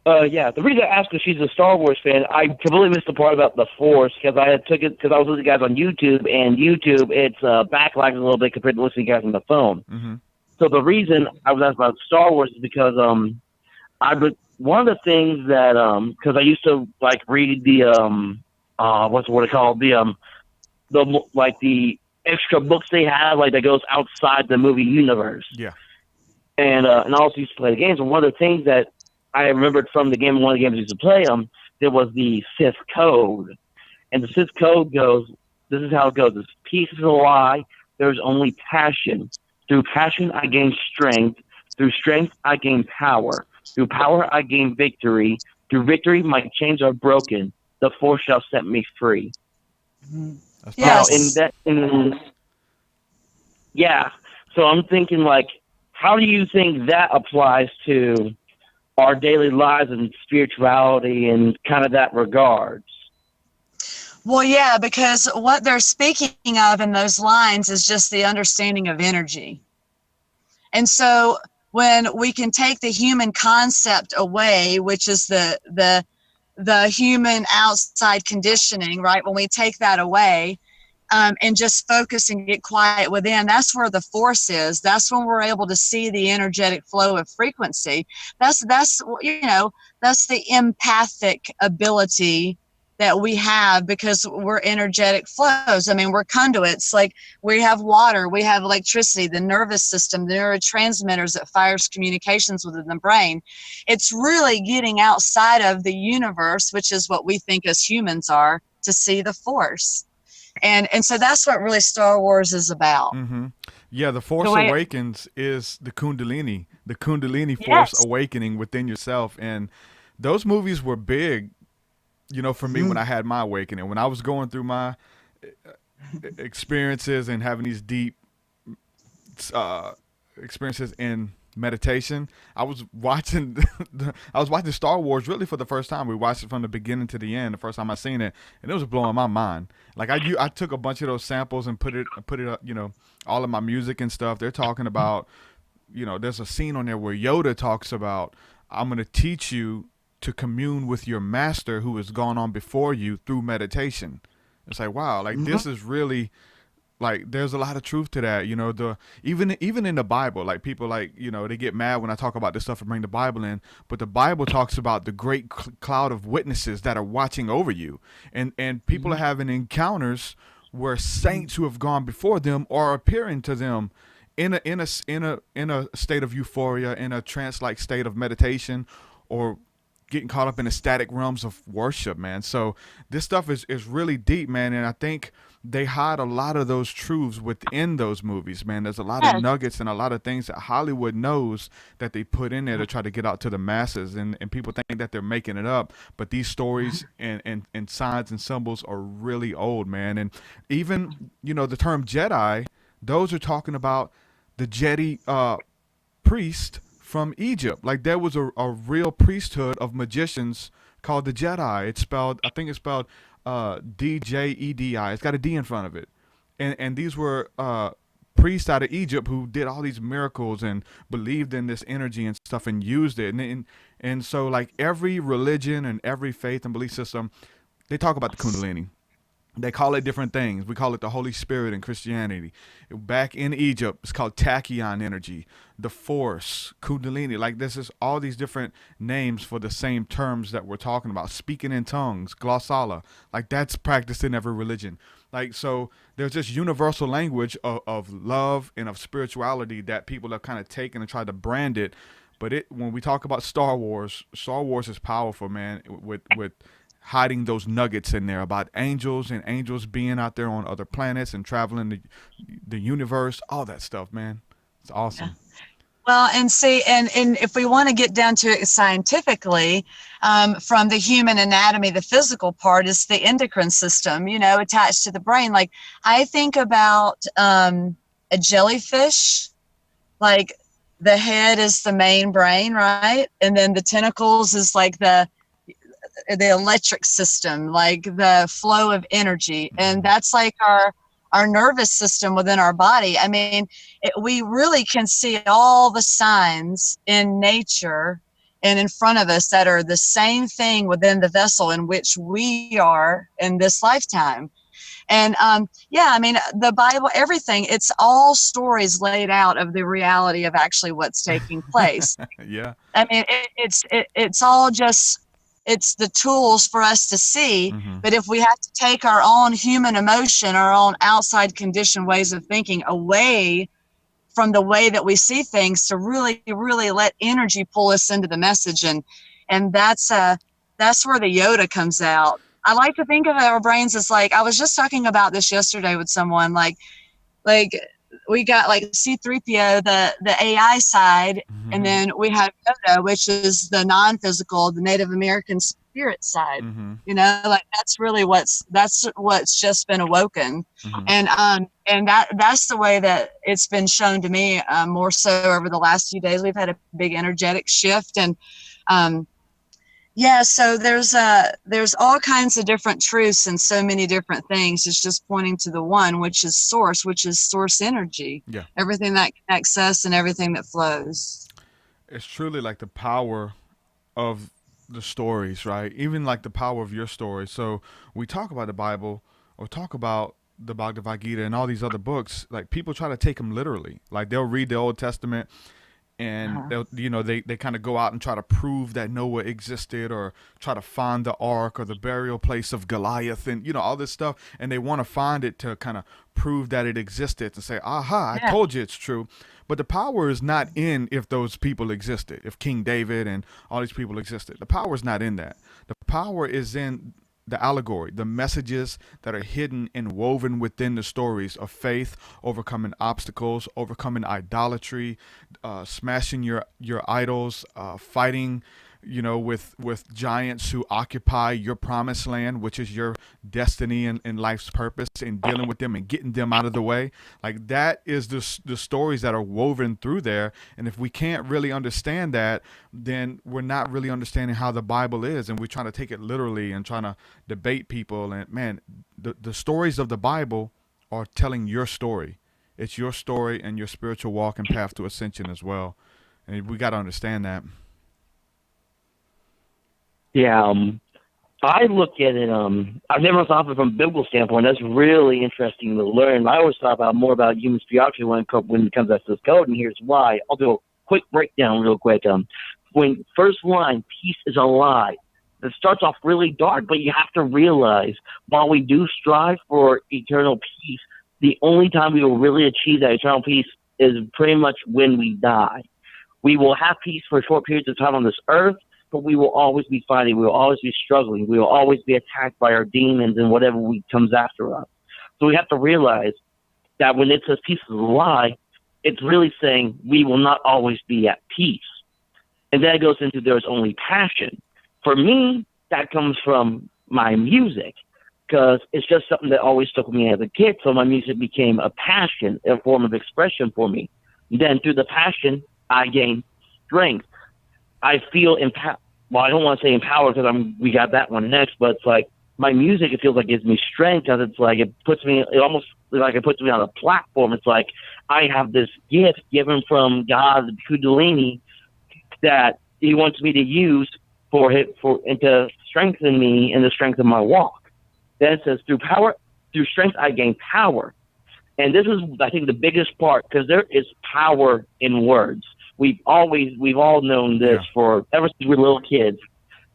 Speaker 6: The reason I asked is she's a Star Wars fan. I completely missed the part about the Force because I took it because I was listening to you guys on YouTube, and YouTube it's backlagging a little bit compared to listening to you guys on the phone.
Speaker 3: Mm-hmm.
Speaker 6: So the reason I was asked about Star Wars is because one of the things that because I used to like read the what's the word called the extra books they have like that goes outside the movie universe.
Speaker 3: Yeah.
Speaker 6: And I also used to play the games. And one of the things that I remembered from the game, one of the games I used to play there was the Sith code. And the Sith code goes, this is how it goes. It's peace is a lie. There's only passion. Through passion, I gain strength. Through strength, I gain power. Through power, I gain victory. Through victory, my chains are broken. The Force shall set me free.
Speaker 3: That's
Speaker 1: Yes.
Speaker 6: Yeah. So I'm thinking, like, how do you think that applies to our daily lives and spirituality and kind of that regards?
Speaker 1: Well, yeah, because what they're speaking of in those lines is just the understanding of energy. And so when we can take the human concept away, which is the human outside conditioning, right? When we take that away and just focus and get quiet within, that's where the force is. That's when we're able to see the energetic flow of frequency. That's the empathic ability that we have because we're energetic flows. I mean, we're conduits. Like we have water, we have electricity, the nervous system, the neurotransmitters that fires communications within the brain. It's really getting outside of the universe, which is what we think as humans are, to see the force. And so that's what really Star Wars is about.
Speaker 3: Mm-hmm. Yeah, the Force
Speaker 5: The way-
Speaker 3: Awakens is the Kundalini Force
Speaker 1: Yes.
Speaker 3: awakening within yourself. And those movies were big, for me when I had my awakening. When I was going through my experiences and having these deep experiences in meditation, I was watching Star Wars really for the first time. We watched it from the beginning to the end. The first time I seen it, and it was blowing my mind. Like I took a bunch of those samples and put it up, all of my music and stuff. They're talking about, there's a scene on there where Yoda talks about, I'm going to teach you to commune with your master who has gone on before you through meditation. It's like, wow, like this is really, like, there's a lot of truth to that. Even in the Bible, like people they get mad when I talk about this stuff and bring the Bible in, but the Bible talks about the great cloud of witnesses that are watching over you, and people are having encounters where saints who have gone before them are appearing to them in a state of euphoria, in a trance-like state of meditation, or getting caught up in ecstatic realms of worship, man. So this stuff is really deep, man, and I think they hide a lot of those truths within those movies, man. There's a lot of nuggets and a lot of things that Hollywood knows that they put in there to try to get out to the masses, and people think that they're making it up, but these stories and signs and symbols are really old, man. And even, the term Jedi, those are talking about the Jedi priest from Egypt. Like there was a real priesthood of magicians called the Jedi. I think it's spelled D-J-E-D-I. It's got a D in front of it. And these were priests out of Egypt who did all these miracles and believed in this energy and stuff and used it. And so like every religion and every faith and belief system, they talk about the Kundalini. They call it different things. We call it the Holy Spirit in Christianity. Back in Egypt, it's called tachyon energy, the Force, Kundalini. Like this is all these different names for the same terms that we're talking about. Speaking in tongues, glossala. Like that's practiced in every religion. Like so, there's this universal language of love and of spirituality that people have kind of taken and tried to brand it. But when we talk about Star Wars is powerful, man. With hiding those nuggets in there about angels and angels being out there on other planets and traveling the universe, all that stuff, man. It's awesome.
Speaker 1: Well, and see, and if we want to get down to it scientifically, from the human anatomy, the physical part is the endocrine system, attached to the brain. Like, I think about a jellyfish, like the head is the main brain, right? And then the tentacles is like the electric system, like the flow of energy. And that's like our nervous system within our body. I mean, we really can see all the signs in nature and in front of us that are the same thing within the vessel in which we are in this lifetime. And I mean, the Bible, everything, it's all stories laid out of the reality of actually what's taking place.
Speaker 3: Yeah.
Speaker 1: I mean, it's all just, it's the tools for us to see. But if we have to take our own human emotion, our own outside conditioned ways of thinking away from the way that we see things to really, really let energy pull us into the message. And that's where the Yoda comes out. I like to think of our brains as like, I was just talking about this yesterday with someone, like we got like C-3PO, the AI side, and then we have Yoda, which is the non-physical, the Native American spirit side. Like that's really what's just been awoken. And that's the way that it's been shown to me, more so over the last few days. We've had a big energetic shift, and so there's all kinds of different truths and so many different things. It's just pointing to the one, which is source energy.
Speaker 3: Yeah.
Speaker 1: Everything that connects us and everything that flows.
Speaker 3: It's truly like the power of the stories, right? Even like the power of your story. So we talk about the Bible or talk about the Bhagavad Gita and all these other books. Like people try to take them literally. Like they'll read the Old Testament and they'll, they kind of go out and try to prove that Noah existed, or try to find the ark or the burial place of Goliath, and all this stuff, and they want to find it to kind of prove that it existed, to say, aha, I told you it's true. But the power is not in if those people existed, if King David and all these people existed. The power is not in that. The power is in the allegory, the messages that are hidden and woven within the stories of faith, overcoming obstacles, overcoming idolatry, smashing your idols, fighting, with giants who occupy your promised land, which is your destiny and life's purpose, and dealing with them and getting them out of the way. Like that is the stories that are woven through there. And if we can't really understand that, then we're not really understanding how the Bible is, and we're trying to take it literally and trying to debate people. And man, the stories of the Bible are telling your story. It's your story and your spiritual walk and path to ascension as well. And we got to understand that.
Speaker 6: Yeah, I look at it, I've never thought of it from a biblical standpoint. That's really interesting to learn. I always thought about more about human spirituality when it comes to this code, and here's why. I'll do a quick breakdown real quick. When first line, peace is a lie. It starts off really dark, but you have to realize while we do strive for eternal peace, the only time we will really achieve that eternal peace is pretty much when we die. We will have peace for short periods of time on this earth, but we will always be fighting. We will always be struggling. We will always be attacked by our demons and whatever comes after us. So we have to realize that when it says peace is a lie, it's really saying we will not always be at peace. And then it goes into there's only passion. For me, that comes from my music, because it's just something that always stuck with me as a kid. So my music became a passion, a form of expression for me. Then through the passion, I gain strength. I feel empowered. Well, I don't want to say empowered because we got that one next, but it's like my music, it feels like it gives me strength, because it's like it almost like it puts me on a platform. It's like I have this gift given from God, Kundalini, that He wants me to use and to strengthen me in the strength of my walk. Then it says through strength I gain power. And this is, I think, the biggest part, because there is power in words. We've all known this ever since we were little kids,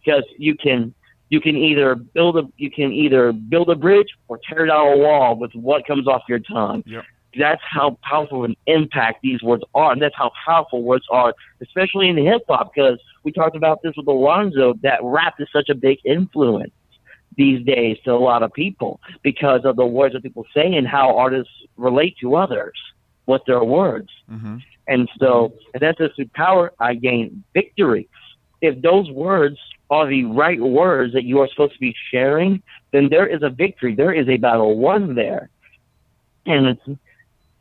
Speaker 6: because you can either build a bridge or tear down a wall with what comes off your tongue. Yep. That's how powerful an impact these words are, and that's how powerful words are, especially in the hip hop. Because we talked about this with Alonzo, that rap is such a big influence these days to a lot of people because of the words that people say and how artists relate to others with their words. Mm-hmm. And so, and that's just through power, I gain victory. If those words are the right words that you are supposed to be sharing, then there is a victory. There is a battle won there. And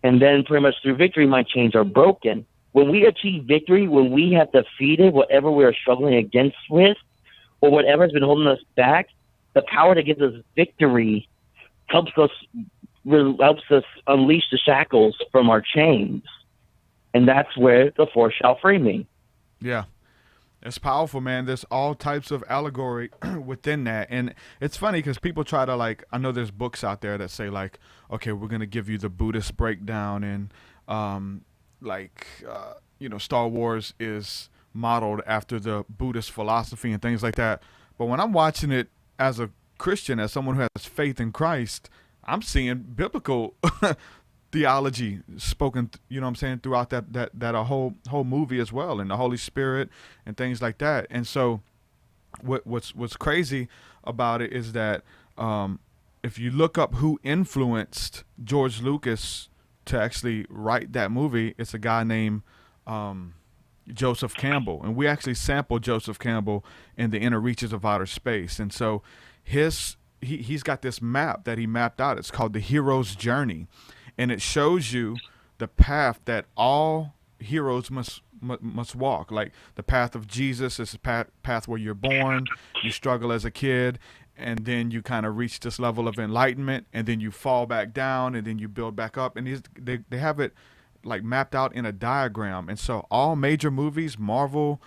Speaker 6: then pretty much through victory, my chains are broken. When we achieve victory, when we have defeated whatever we are struggling against with, or whatever has been holding us back, the power that gives us victory helps us unleash the shackles from our chains. And that's where the force shall free me.
Speaker 3: Yeah. It's powerful, man. There's all types of allegory within that. And it's funny because people try to, like, I know there's books out there that say, like, okay, we're going to give you the Buddhist breakdown, and Star Wars is modeled after the Buddhist philosophy and things like that. But when I'm watching it as a Christian, as someone who has faith in Christ, I'm seeing biblical theology spoken, throughout that whole movie as well, and the Holy Spirit and things like that. And so what's crazy about it is that if you look up who influenced George Lucas to actually write that movie, it's a guy named Joseph Campbell. And we actually sampled Joseph Campbell in The Inner Reaches of Outer Space. And so he's got this map that he mapped out. It's called The Hero's Journey. And it shows you the path that all heroes must walk. Like the path of Jesus is a path where you're born, you struggle as a kid, and then you kind of reach this level of enlightenment, and then you fall back down, and then you build back up. And they have it like mapped out in a diagram. And so all major movies, Marvel,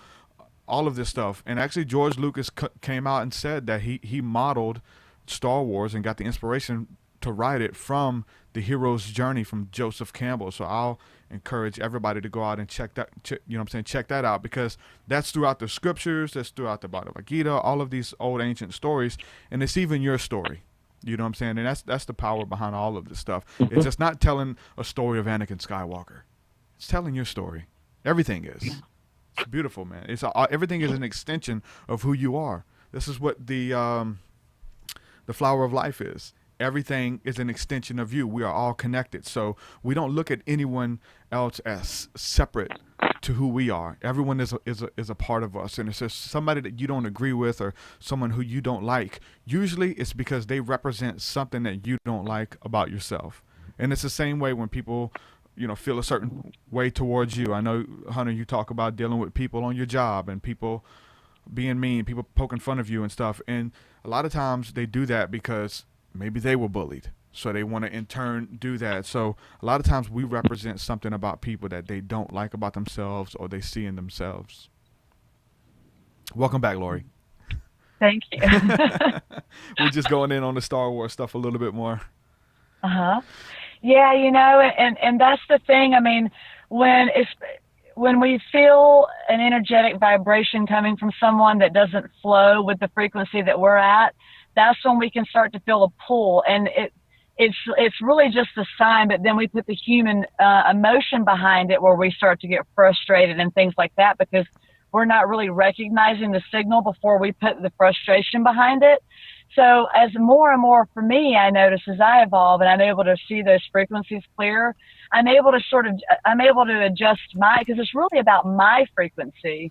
Speaker 3: all of this stuff. And actually George Lucas came out and said that he modeled Star Wars and got the inspiration to write it from The Hero's Journey from Joseph Campbell. So I'll encourage everybody to go out and check that out, because that's throughout the scriptures, that's throughout the Bhagavad Gita, all of these old ancient stories, and it's even your story. You know what I'm saying? And that's the power behind all of this stuff. It's just not telling a story of Anakin Skywalker. It's telling your story. Everything is. It's beautiful, man. Everything is an extension of who you are. This is what the flower of life is. Everything is an extension of you. We are all connected. So we don't look at anyone else as separate to who we are. Everyone is a part of us. And if there's somebody that you don't agree with, or someone who you don't like, usually it's because they represent something that you don't like about yourself. And it's the same way when people, feel a certain way towards you. I know, Hunter, you talk about dealing with people on your job and people being mean, people poking fun of you and stuff. And a lot of times they do that because maybe they were bullied, so they want to in turn do that. So a lot of times we represent something about people that they don't like about themselves, or they see in themselves. Welcome back, Lori.
Speaker 5: Thank you.
Speaker 3: We're just going in on the Star Wars stuff a little bit more.
Speaker 5: Yeah, and that's the thing. I mean, when we feel an energetic vibration coming from someone that doesn't flow with the frequency that we're at, that's when we can start to feel a pull. And it's really just a sign, but then we put the human emotion behind it, where we start to get frustrated and things like that, because we're not really recognizing the signal before we put the frustration behind it. So as more and more, for me, I notice as I evolve and I'm able to see those frequencies clear, I'm able to adjust because it's really about my frequency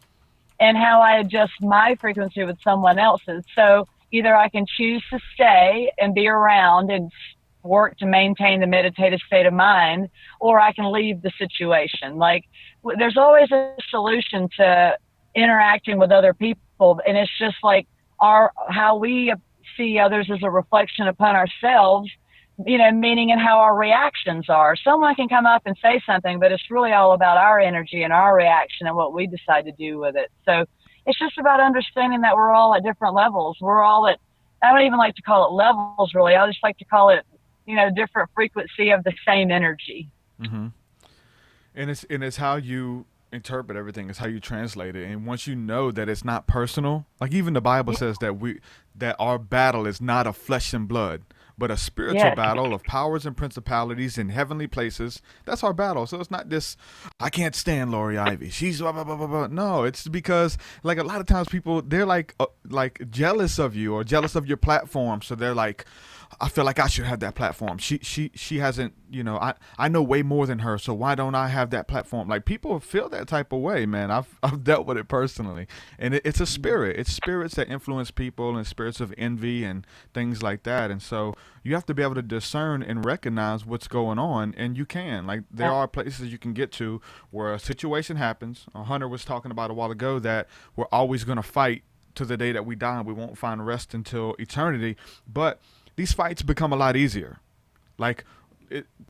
Speaker 5: and how I adjust my frequency with someone else's. So either I can choose to stay and be around and work to maintain the meditative state of mind, or I can leave the situation. Like, there's always a solution to interacting with other people, and it's just like how we see others as a reflection upon ourselves, meaning in how our reactions are. Someone can come up and say something, but it's really all about our energy and our reaction and what we decide to do with it. So it's just about understanding that we're all at different levels. We're all at, I don't even like to call it levels, really. I just like to call it, different frequency of the same energy.
Speaker 3: Mm-hmm. And it's how you interpret everything. It's how you translate it. And once you know that it's not personal, like even the Bible says that our battle is not of flesh and blood, but a spiritual battle of powers and principalities in heavenly places. That's our battle. So it's not this, I can't stand Lori Ivey, she's blah, blah, blah, blah, blah. No, it's because like a lot of times people, they're like jealous of you or jealous of your platform. So they're like, I feel like I should have that platform. She hasn't, I know way more than her, so why don't I have that platform? Like, people feel that type of way, man. I've dealt with it personally, and it's a spirit. It's spirits that influence people, and spirits of envy and things like that. And so you have to be able to discern and recognize what's going on, and you can. Like, there are places you can get to where a situation happens. Hunter was talking about a while ago that we're always going to fight to the day that we die, and we won't find rest until eternity. But these fights become a lot easier.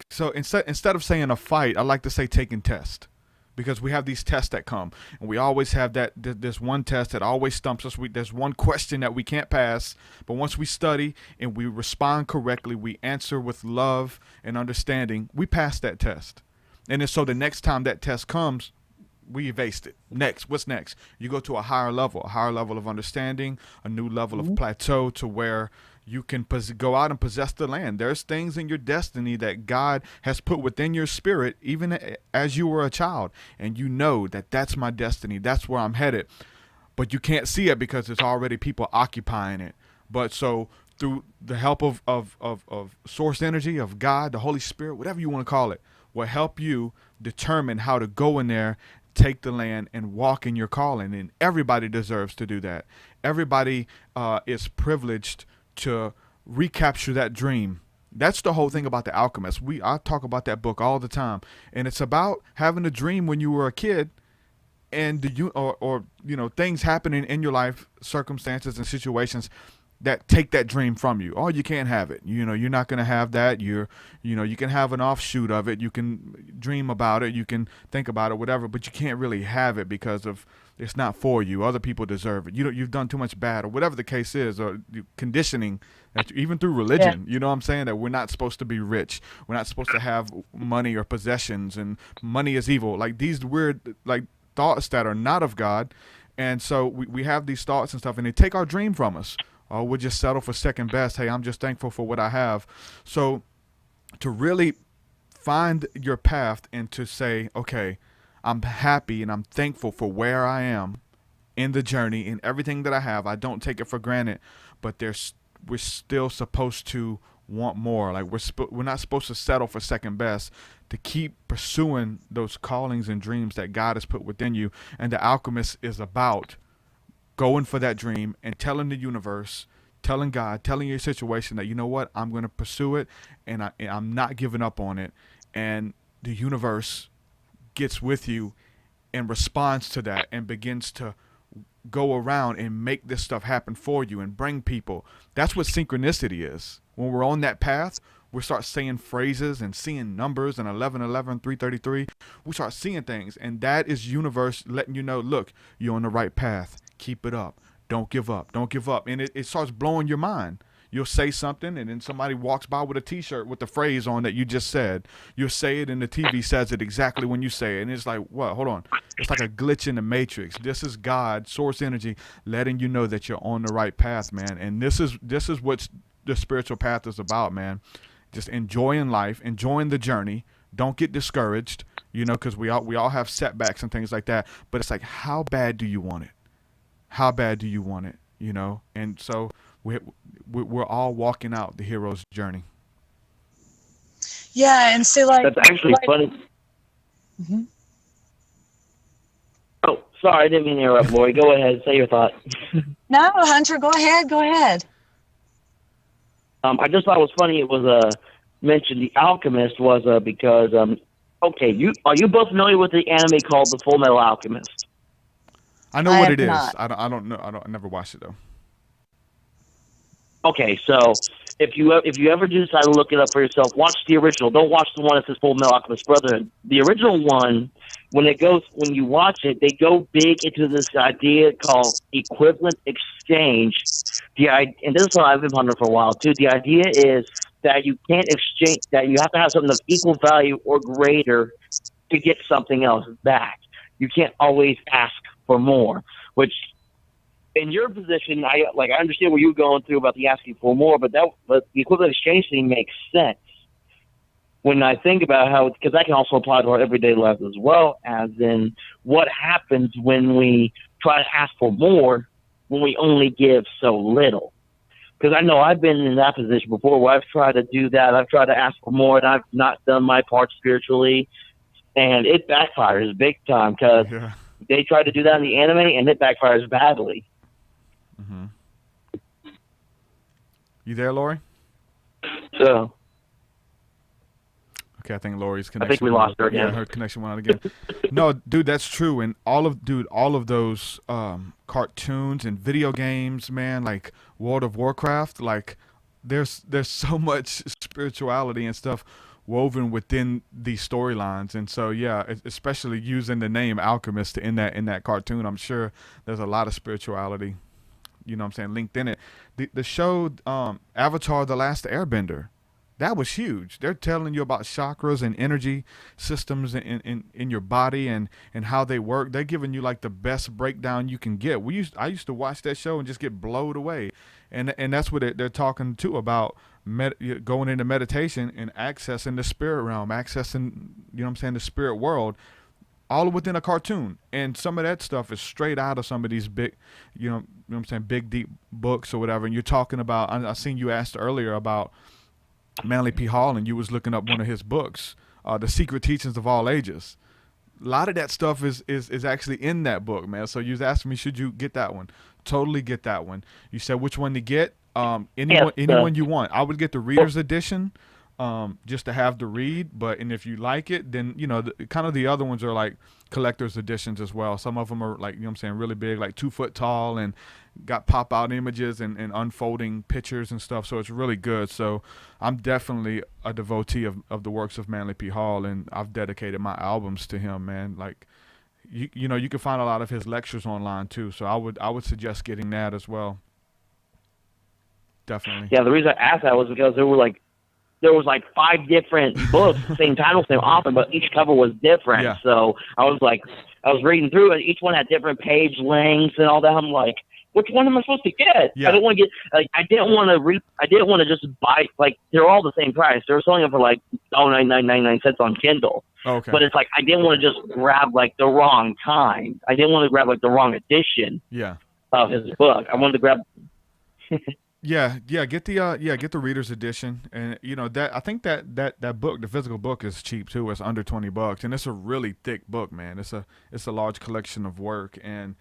Speaker 3: So instead of saying a fight, I like to say taking tests, because we have these tests that come, and we always have this one test that always stumps us. There's one question that we can't pass, but once we study and we respond correctly, we answer with love and understanding, we pass that test. And then so the next time that test comes, we evased it. Next, what's next? You go to a higher level of understanding, a new level of plateau, to where you can go out and possess the land. There's things in your destiny that God has put within your spirit, even as you were a child, and you know that that's my destiny. That's where I'm headed, but you can't see it because there's already people occupying it. But so through the help of source energy, of God, the Holy Spirit, whatever you want to call it, will help you determine how to go in there, take the land, and walk in your calling. And everybody deserves to do that. Everybody is privileged to recapture that dream. That's the whole thing about The Alchemist. I talk about that book all the time, and it's about having a dream when you were a kid, and things happening in your life, circumstances and situations that take that dream from you. Oh, you can't have it. You're not going to have that. You can have an offshoot of it. You can dream about it. You can think about it, whatever, but you can't really have it because of it's not for you. Other people deserve it. You've done too much bad, or whatever the case is, or conditioning that even through religion, you know what I'm saying, that we're not supposed to be rich. We're not supposed to have money or possessions, and money is evil. Like these weird thoughts that are not of God. And so we have these thoughts and stuff, and they take our dream from us. Or we'll just settle for second best. Hey, I'm just thankful for what I have. So to really find your path and to say, okay, I'm happy and I'm thankful for where I am in the journey, in everything that I have. I don't take it for granted, but we're still supposed to want more. Like we're not supposed to settle for second best, to keep pursuing those callings and dreams that God has put within you. And The Alchemist is about going for that dream and telling the universe, telling God, telling your situation that, you know what, I'm going to pursue it, and I'm not giving up on it. And the universe gets with you and responds to that and begins to go around and make this stuff happen for you and bring people. That's what synchronicity is. When we're on that path, we start saying phrases and seeing numbers and 1111, 333. We start seeing things, and that is universe letting you know, look, you're on the right path. Keep it up. Don't give up. Don't give up. And it starts blowing your mind. You'll say something, and then somebody walks by with a T-shirt with the phrase on that you just said. You'll say it, and the TV says it exactly when you say it. And it's like, what? Hold on. It's like a glitch in the matrix. This is God, source energy, letting you know that you're on the right path, man. And this is what the spiritual path is about, man. Just enjoying life, enjoying the journey. Don't get discouraged, because we all have setbacks and things like that. But it's like, how bad do you want it? How bad do you want it? And so we're all walking out the hero's journey.
Speaker 1: Yeah, and see,
Speaker 6: that's actually funny.
Speaker 1: Mm-hmm.
Speaker 6: Oh, sorry, I didn't mean to interrupt, Noorey. Go ahead, say your thought.
Speaker 1: No, Hunter, go ahead.
Speaker 6: I just thought it was funny. It was mentioned The Alchemist was because okay, are you both familiar with the anime called The Full Metal Alchemist?
Speaker 3: I know what it is.
Speaker 1: Not.
Speaker 3: I don't know. I never watched it though.
Speaker 6: Okay, so if you ever do decide to look it up for yourself, watch the original. Don't watch the one that says Full Metal Alchemist Brotherhood. The original one, when you watch it, they go big into this idea called equivalent exchange. And this is what I've been pondering for a while too. The idea is that you can't exchange, that you have to have something of equal value or greater to get something else back. You can't always ask for more, which in your position, I understand what you're going through about the asking for more, but the equivalent exchange thing makes sense when I think about how, because that can also apply to our everyday lives as well, as in what happens when we try to ask for more when we only give so little. Because I know I've been in that position before where I've tried to do that. I've tried to ask for more, and I've not done my part spiritually. And it backfires big time because they try to do that in the anime, and it backfires badly.
Speaker 3: Mm-hmm. You there, Lori?
Speaker 6: So.
Speaker 3: Okay, I think Lori's connection.
Speaker 6: I think we lost her again.
Speaker 3: Yeah, her connection went out again. No, dude, that's true. And all of those cartoons and video games, man, like World of Warcraft, like there's so much spirituality and stuff woven within these storylines. And so yeah, especially using the name Alchemist in that cartoon, I'm sure there's a lot of spirituality, you know what I'm saying, linked in it. The show Avatar: The Last Airbender, that was huge. They're telling you about chakras and energy systems in your body and how they work. They're giving you like the best breakdown you can get. I used to watch that show and just get blown away. And that's what they're talking too about, going into meditation and accessing the spirit realm, accessing, you know what I'm saying, the spirit world, all within a cartoon. And some of that stuff is straight out of some of these big, you know what I'm saying, big deep books or whatever. And you're talking about, I seen you asked earlier about Manly P. Hall, and you was looking up one of his books, The Secret Teachings of All Ages. A lot of that stuff is actually in that book, man. So you was asking me, should you get that one? Totally get that one. You said which one to get. Anyone you want. I would get the reader's edition, just to have to read. And if you like it, then you know, kind of the other ones are like collector's editions as well. Some of them are like, you know what I'm saying, really big, like 2 foot tall, and got pop out images and unfolding pictures and stuff. So it's really good. So I'm definitely a devotee of the works of Manly P. Hall, and I've dedicated my albums to him, man. Like you know, you can find a lot of his lectures online too. So I would suggest getting that as well. Definitely.
Speaker 6: Yeah, the reason I asked that was because there was like 5 different books, same title, same author, but each cover was different.
Speaker 3: Yeah.
Speaker 6: So I was reading through it. Each one had different page lengths and all that. I'm like, which one am I supposed to get?
Speaker 3: Yeah.
Speaker 6: I didn't want to get I didn't want to just buy, like, they're all the same price. They were selling them for like $9.99 on Kindle.
Speaker 3: Okay.
Speaker 6: But it's like I didn't want to just grab like the wrong kind. I didn't want to grab like the wrong edition.
Speaker 3: Yeah.
Speaker 6: Of his book. I wanted to grab.
Speaker 3: Yeah, get the reader's edition, and you know that I think that book, the physical book, is cheap too. It's under $20, and it's a really thick book, man. It's a large collection of work, and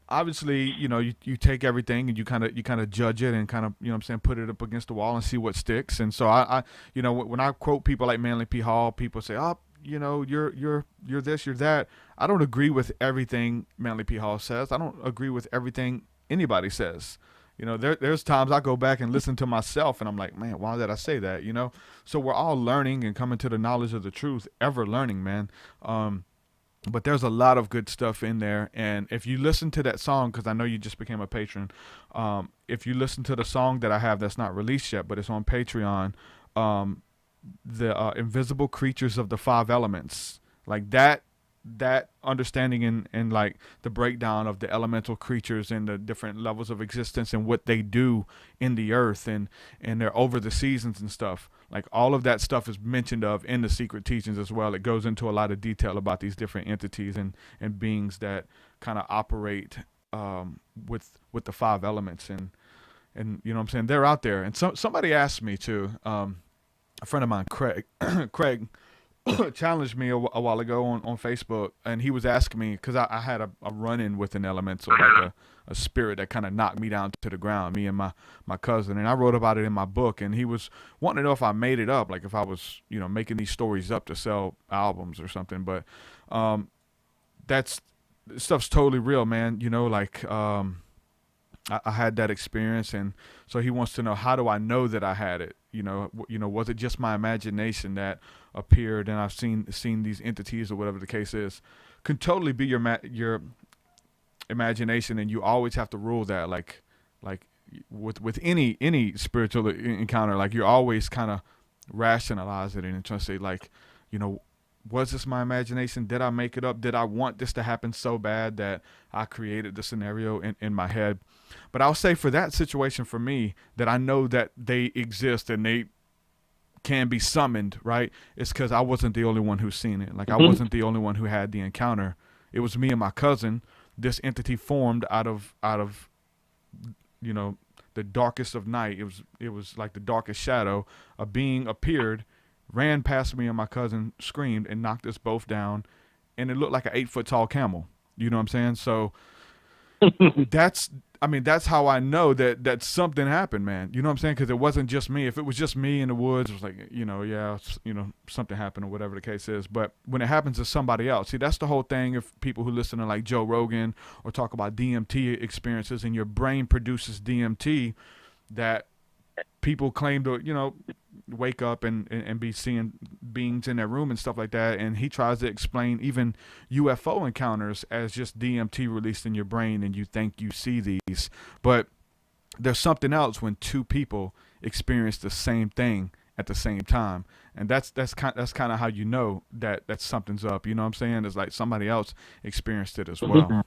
Speaker 3: obviously, you know, you take everything and you kind of judge it and kind of, you know what I'm saying, put it up against the wall and see what sticks. And so I you know, when I quote people like Manly P. Hall, people say, oh, you know, you're this, you're that. I don't agree with everything Manly P. Hall says. I don't agree with everything anybody says. You know, there's times I go back and listen to myself and I'm like, man, why did I say that? You know, so we're all learning and coming to the knowledge of the truth, ever learning, man. But there's a lot of good stuff in there. And if you listen to that song, because I know you just became a patron, if you listen to the song that I have that's not released yet, but it's on Patreon, the Invisible Creatures of the 5 Elements, like that understanding and like the breakdown of the elemental creatures and the different levels of existence and what they do in the earth and they're over the seasons and stuff, like all of that stuff is mentioned of in the Secret Teachings as well. It goes into a lot of detail about these different entities and beings that kind of operate with the 5 elements and you know what I'm saying, they're out there. And somebody asked me too, a friend of mine, Craig challenged me a while ago on Facebook, and he was asking me, because I had a run-in with an elemental, like a spirit that kind of knocked me down to the ground, me and my cousin, and I wrote about it in my book, and he was wanting to know if I made it up, like if I was, you know, making these stories up to sell albums or something. But stuff's totally real, man. You know, like I had that experience, and so he wants to know, how do I know that I had it? You know, was it just my imagination that appeared, and I've seen these entities or whatever the case is? Could totally be your imagination, and you always have to rule that. Like with any spiritual encounter, like you're always kind of rationalize it and trying to say, like, you know, was this my imagination? Did I make it up? Did I want this to happen so bad that I created the scenario in my head? But I'll say for that situation, for me, that I know that they exist and they can be summoned, right? It's because I wasn't the only one who's seen it. Like, I wasn't the only one who had the encounter. It was me and my cousin. This entity formed out of you know, the darkest of night. It was like the darkest shadow. A being appeared, ran past me and my cousin, screamed, and knocked us both down. And it looked like an 8-foot tall camel. You know what I'm saying? So that's how I know that something happened, man. You know what I'm saying? Because it wasn't just me. If it was just me in the woods, it was like, something happened or whatever the case is. But when it happens to somebody else, see, that's the whole thing. If people who listen to like Joe Rogan or talk about DMT experiences, and your brain produces DMT, that people claim to, wake up and be seeing beings in their room and stuff like that. And he tries to explain even UFO encounters as just DMT released in your brain and you think you see these. But there's something else when two people experience the same thing at the same time. And that's kind of how you know that something's up. You know what I'm saying? It's like somebody else experienced it as well.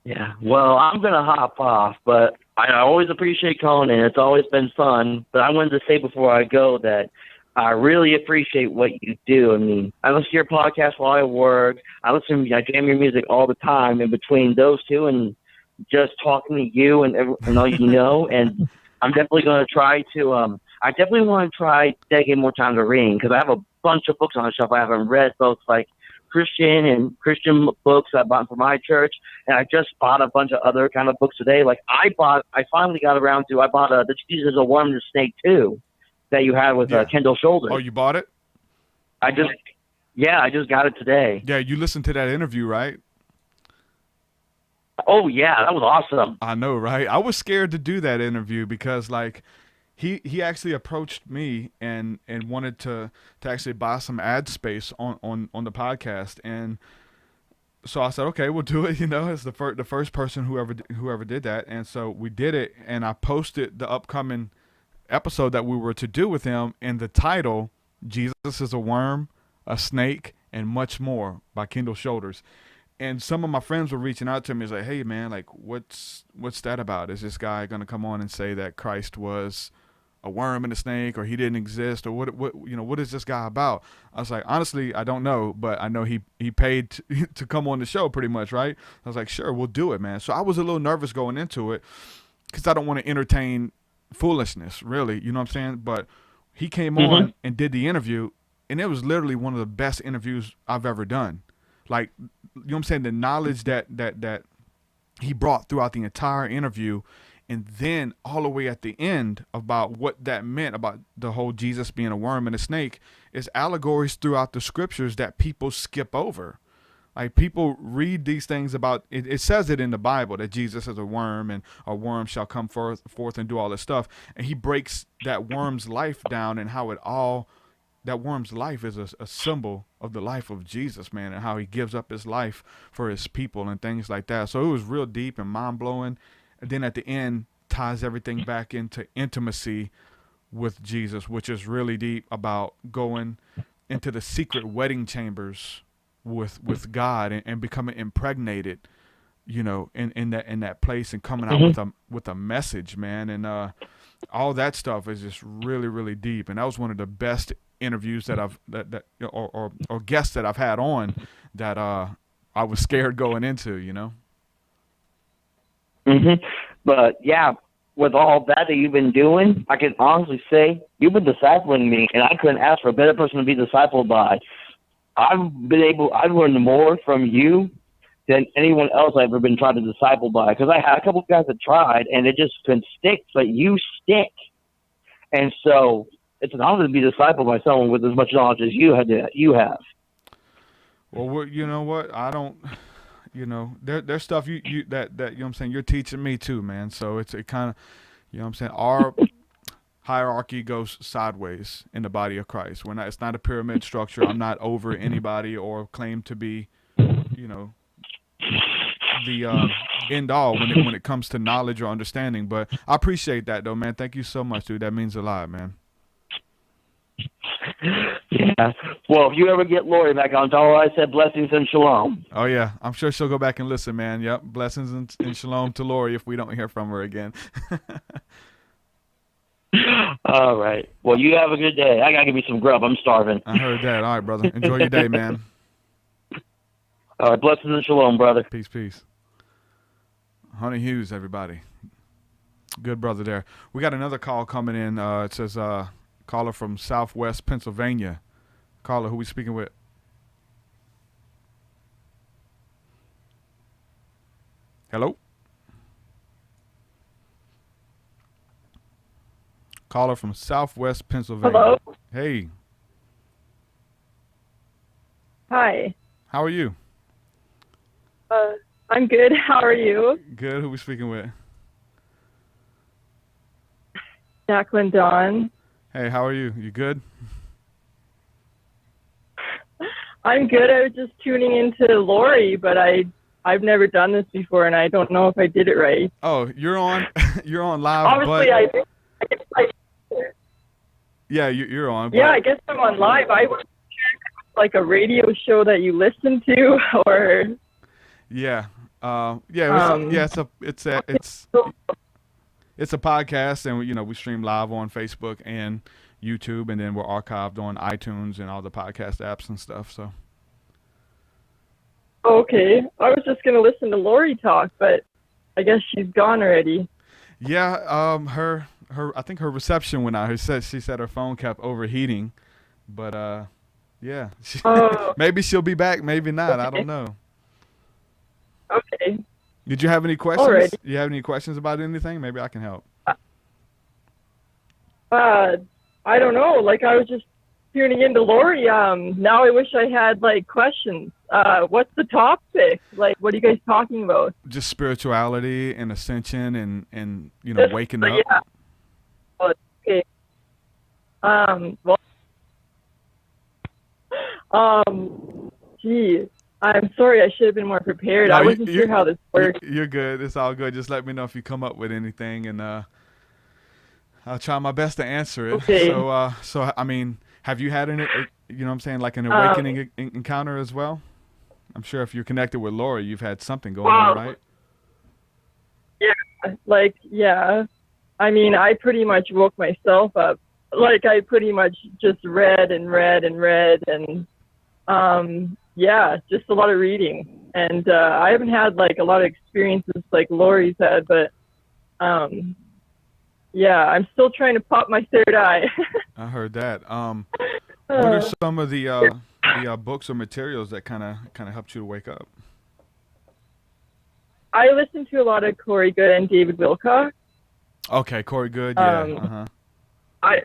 Speaker 6: Yeah, well, I'm going to hop off, but I always appreciate calling in. It's always been fun. But I wanted to say before I go that I really appreciate what you do. I mean, I listen to your podcast while I work. I jam your music all the time in between those two and just talking to you and all you know. And I'm definitely going to try to I definitely want to try dedicating more time to reading because I have a bunch of books on the shelf I haven't read, both like Christian books I bought from my church, and I just bought a bunch of other kind of books today. Like I finally got around to, I bought the Jesus is a Worm and a Snake too, that you had with Kendall Shoulders.
Speaker 3: Oh, you bought it?
Speaker 6: I just got it today.
Speaker 3: Yeah, you listened to that interview, right?
Speaker 6: Oh yeah, that was awesome.
Speaker 3: I know, right? I was scared to do that interview because like he actually approached me and wanted to actually buy some ad space on the podcast, and so I said, okay, we'll do it. It's the first person whoever did that, and so we did it, and I posted the upcoming episode that we were to do with him, and the title, Jesus is a Worm, a Snake, and Much More by Kendall Shoulders. And some of my friends were reaching out to me, like, hey man, like what's that about? Is this guy gonna come on and say that Christ was a worm and a snake, or he didn't exist, or what is this guy about? I was like, honestly, I don't know, but I know he paid to come on the show pretty much, right? I was like, sure, we'll do it, man. So I was a little nervous going into it because I don't want to entertain foolishness, really, you know what I'm saying? But he came on and did the interview, and it was literally one of the best interviews I've ever done. Like, you know what I'm saying? The knowledge that he brought throughout the entire interview, and then all the way at the end about what that meant about the whole Jesus being a worm and a snake is allegories throughout the scriptures that people skip over. Like people read these things about it. It says it in the Bible that Jesus is a worm and a worm shall come forth and do all this stuff. And he breaks that worm's life down and how that worm's life is a symbol of the life of Jesus, man, and how he gives up his life for his people and things like that. So it was real deep and mind blowing. And then at the end ties everything back into intimacy with Jesus, which is really deep about going into the secret wedding chambers with God and becoming impregnated, in that place and coming out with a message, man. And all that stuff is just really, really deep. And that was one of the best interviews that I've or guests that I've had on that I was scared going into,
Speaker 6: But yeah, with all that you've been doing, I can honestly say you've been discipling me, and I couldn't ask for a better person to be discipled by. I've learned more from you than anyone else I've ever been tried to disciple by. Because I had a couple of guys that tried, and it just couldn't stick, but you stick. And so it's an honor to be discipled by someone with as much knowledge as you have.
Speaker 3: Well, you know what? I don't. There's stuff you that you know what I'm saying, you're teaching me too, man. So it kind of, you know what I'm saying, our hierarchy goes sideways in the body of Christ. It's not a pyramid structure. I'm not over anybody or claim to be, the end all when it comes to knowledge or understanding. But I appreciate that though, man. Thank you so much, dude. That means a lot, man.
Speaker 6: Yeah. Well, if you ever get Noorey back on, tell her I said blessings and shalom.
Speaker 3: Oh, yeah. I'm sure she'll go back and listen, man. Yep. Blessings and shalom to Noorey if we don't hear from her again.
Speaker 6: All right. Well, you have a good day. I got to give me some grub. I'm starving.
Speaker 3: I heard that. All right, brother. Enjoy your day, man.
Speaker 6: All right, blessings and shalom, brother.
Speaker 3: Peace, peace. Honey Hughes, everybody. Good brother there. We got another call coming in. It says caller from Southwest Pennsylvania. Caller, who we speaking with? Hello? Caller from Southwest Pennsylvania.
Speaker 7: Hello?
Speaker 3: Hey,
Speaker 7: Hi.
Speaker 3: how are you?
Speaker 7: I'm good. How are you?
Speaker 3: Good. Who we speaking with?
Speaker 7: Jacqueline Dawn.
Speaker 3: Hey, how are you? You good?
Speaker 7: I'm good. I was just tuning into Noorey, but I've never done this before, and I don't know if I did it right.
Speaker 3: Oh, you're on. You're on live.
Speaker 7: Obviously,
Speaker 3: Yeah, you're on.
Speaker 7: yeah, I guess I'm on live. I was like a radio show that you listen to, or
Speaker 3: Yeah. It's a podcast, and we stream live on Facebook and YouTube, and then we're archived on iTunes and all the podcast apps and stuff. So
Speaker 7: okay. I was just gonna listen to Noorey talk, but I guess she's gone already.
Speaker 3: yeah, her I think her reception went out. She said her phone kept overheating, but yeah,
Speaker 7: Oh.
Speaker 3: maybe she'll be back, maybe not. I
Speaker 7: Okay.
Speaker 3: don't know.
Speaker 7: Okay.
Speaker 3: Did you have any questions?
Speaker 7: Alrighty.
Speaker 3: You have any questions about anything? Maybe I can help.
Speaker 7: I don't know. Like, I was just tuning into Noorey. Now I wish I had like questions. What's the topic? Like, what are you guys talking about?
Speaker 3: Just spirituality and ascension and
Speaker 7: Just-
Speaker 3: waking up.
Speaker 7: Yeah. Okay. Gee, I'm sorry. I should have been more prepared.
Speaker 3: No,
Speaker 7: I wasn't
Speaker 3: you-
Speaker 7: sure how this works.
Speaker 3: You're good. It's all good. Just let me know if you come up with anything, and I'll try my best to answer it.
Speaker 7: Okay.
Speaker 3: So I mean, have you had like an awakening encounter as well? I'm sure if you're connected with Noorey, you've had something going on, right?
Speaker 7: Yeah. I mean, I pretty much woke myself up. Like, I pretty much just read and yeah, just a lot of reading. And I haven't had like a lot of experiences like Noorey's had, but yeah, I'm still trying to pop my third eye.
Speaker 3: I heard that. What are some of the books or materials that kind of helped you to wake up?
Speaker 7: I listen to a lot of Corey Good and David Wilcock.
Speaker 3: Okay, Corey Good. Yeah.
Speaker 7: I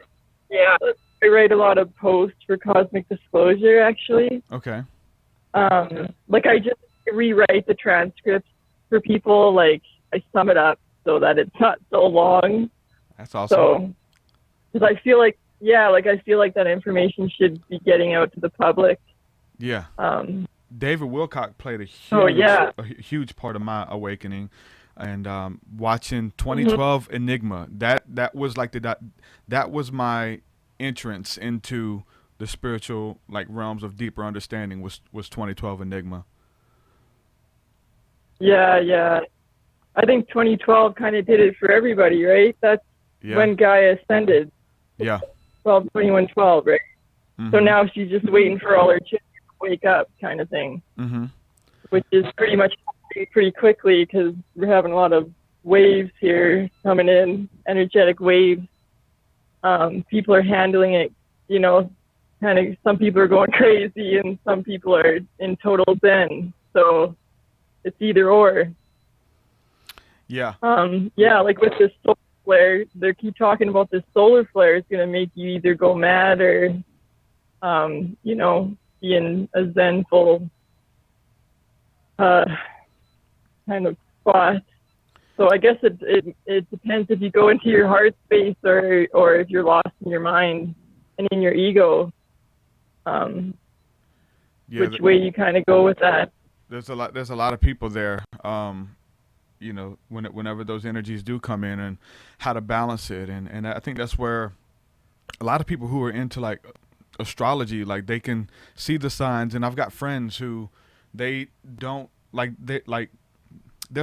Speaker 7: write a lot of posts for Cosmic Disclosure, actually.
Speaker 3: Okay.
Speaker 7: Like, I just rewrite the transcripts for people. Like, I sum it up so that it's not so long.
Speaker 3: That's awesome.
Speaker 7: So, because I feel like, I feel like that information should be getting out to the public.
Speaker 3: Yeah.
Speaker 7: Um,
Speaker 3: David Wilcock played a huge part of my awakening, and watching 2012 Enigma. That was like that was my entrance into the spiritual like realms of deeper understanding. Was 2012 Enigma.
Speaker 7: Yeah. I think 2012 kind of did it for everybody, right? That's when Gaia ascended.
Speaker 3: Yeah.
Speaker 7: 2112, right?
Speaker 3: Mm-hmm.
Speaker 7: So now she's just waiting for all her children to wake up, kind of thing.
Speaker 3: Mm-hmm.
Speaker 7: Which is pretty much happening pretty quickly because we're having a lot of waves here coming in, energetic waves. People are handling it, kind of. Some people are going crazy, and some people are in total zen. So it's either or.
Speaker 3: Yeah.
Speaker 7: Like with this solar flare, they keep talking about this solar flare is going to make you either go mad or, be in a zenful kind of spot. So I guess it depends if you go into your heart space or if you're lost in your mind and in your ego. Which way you kind of go with that.
Speaker 3: There's a lot of people there. Whenever those energies do come in, and how to balance it, and I think that's where a lot of people who are into like astrology, like they can see the signs. And I've got friends who they're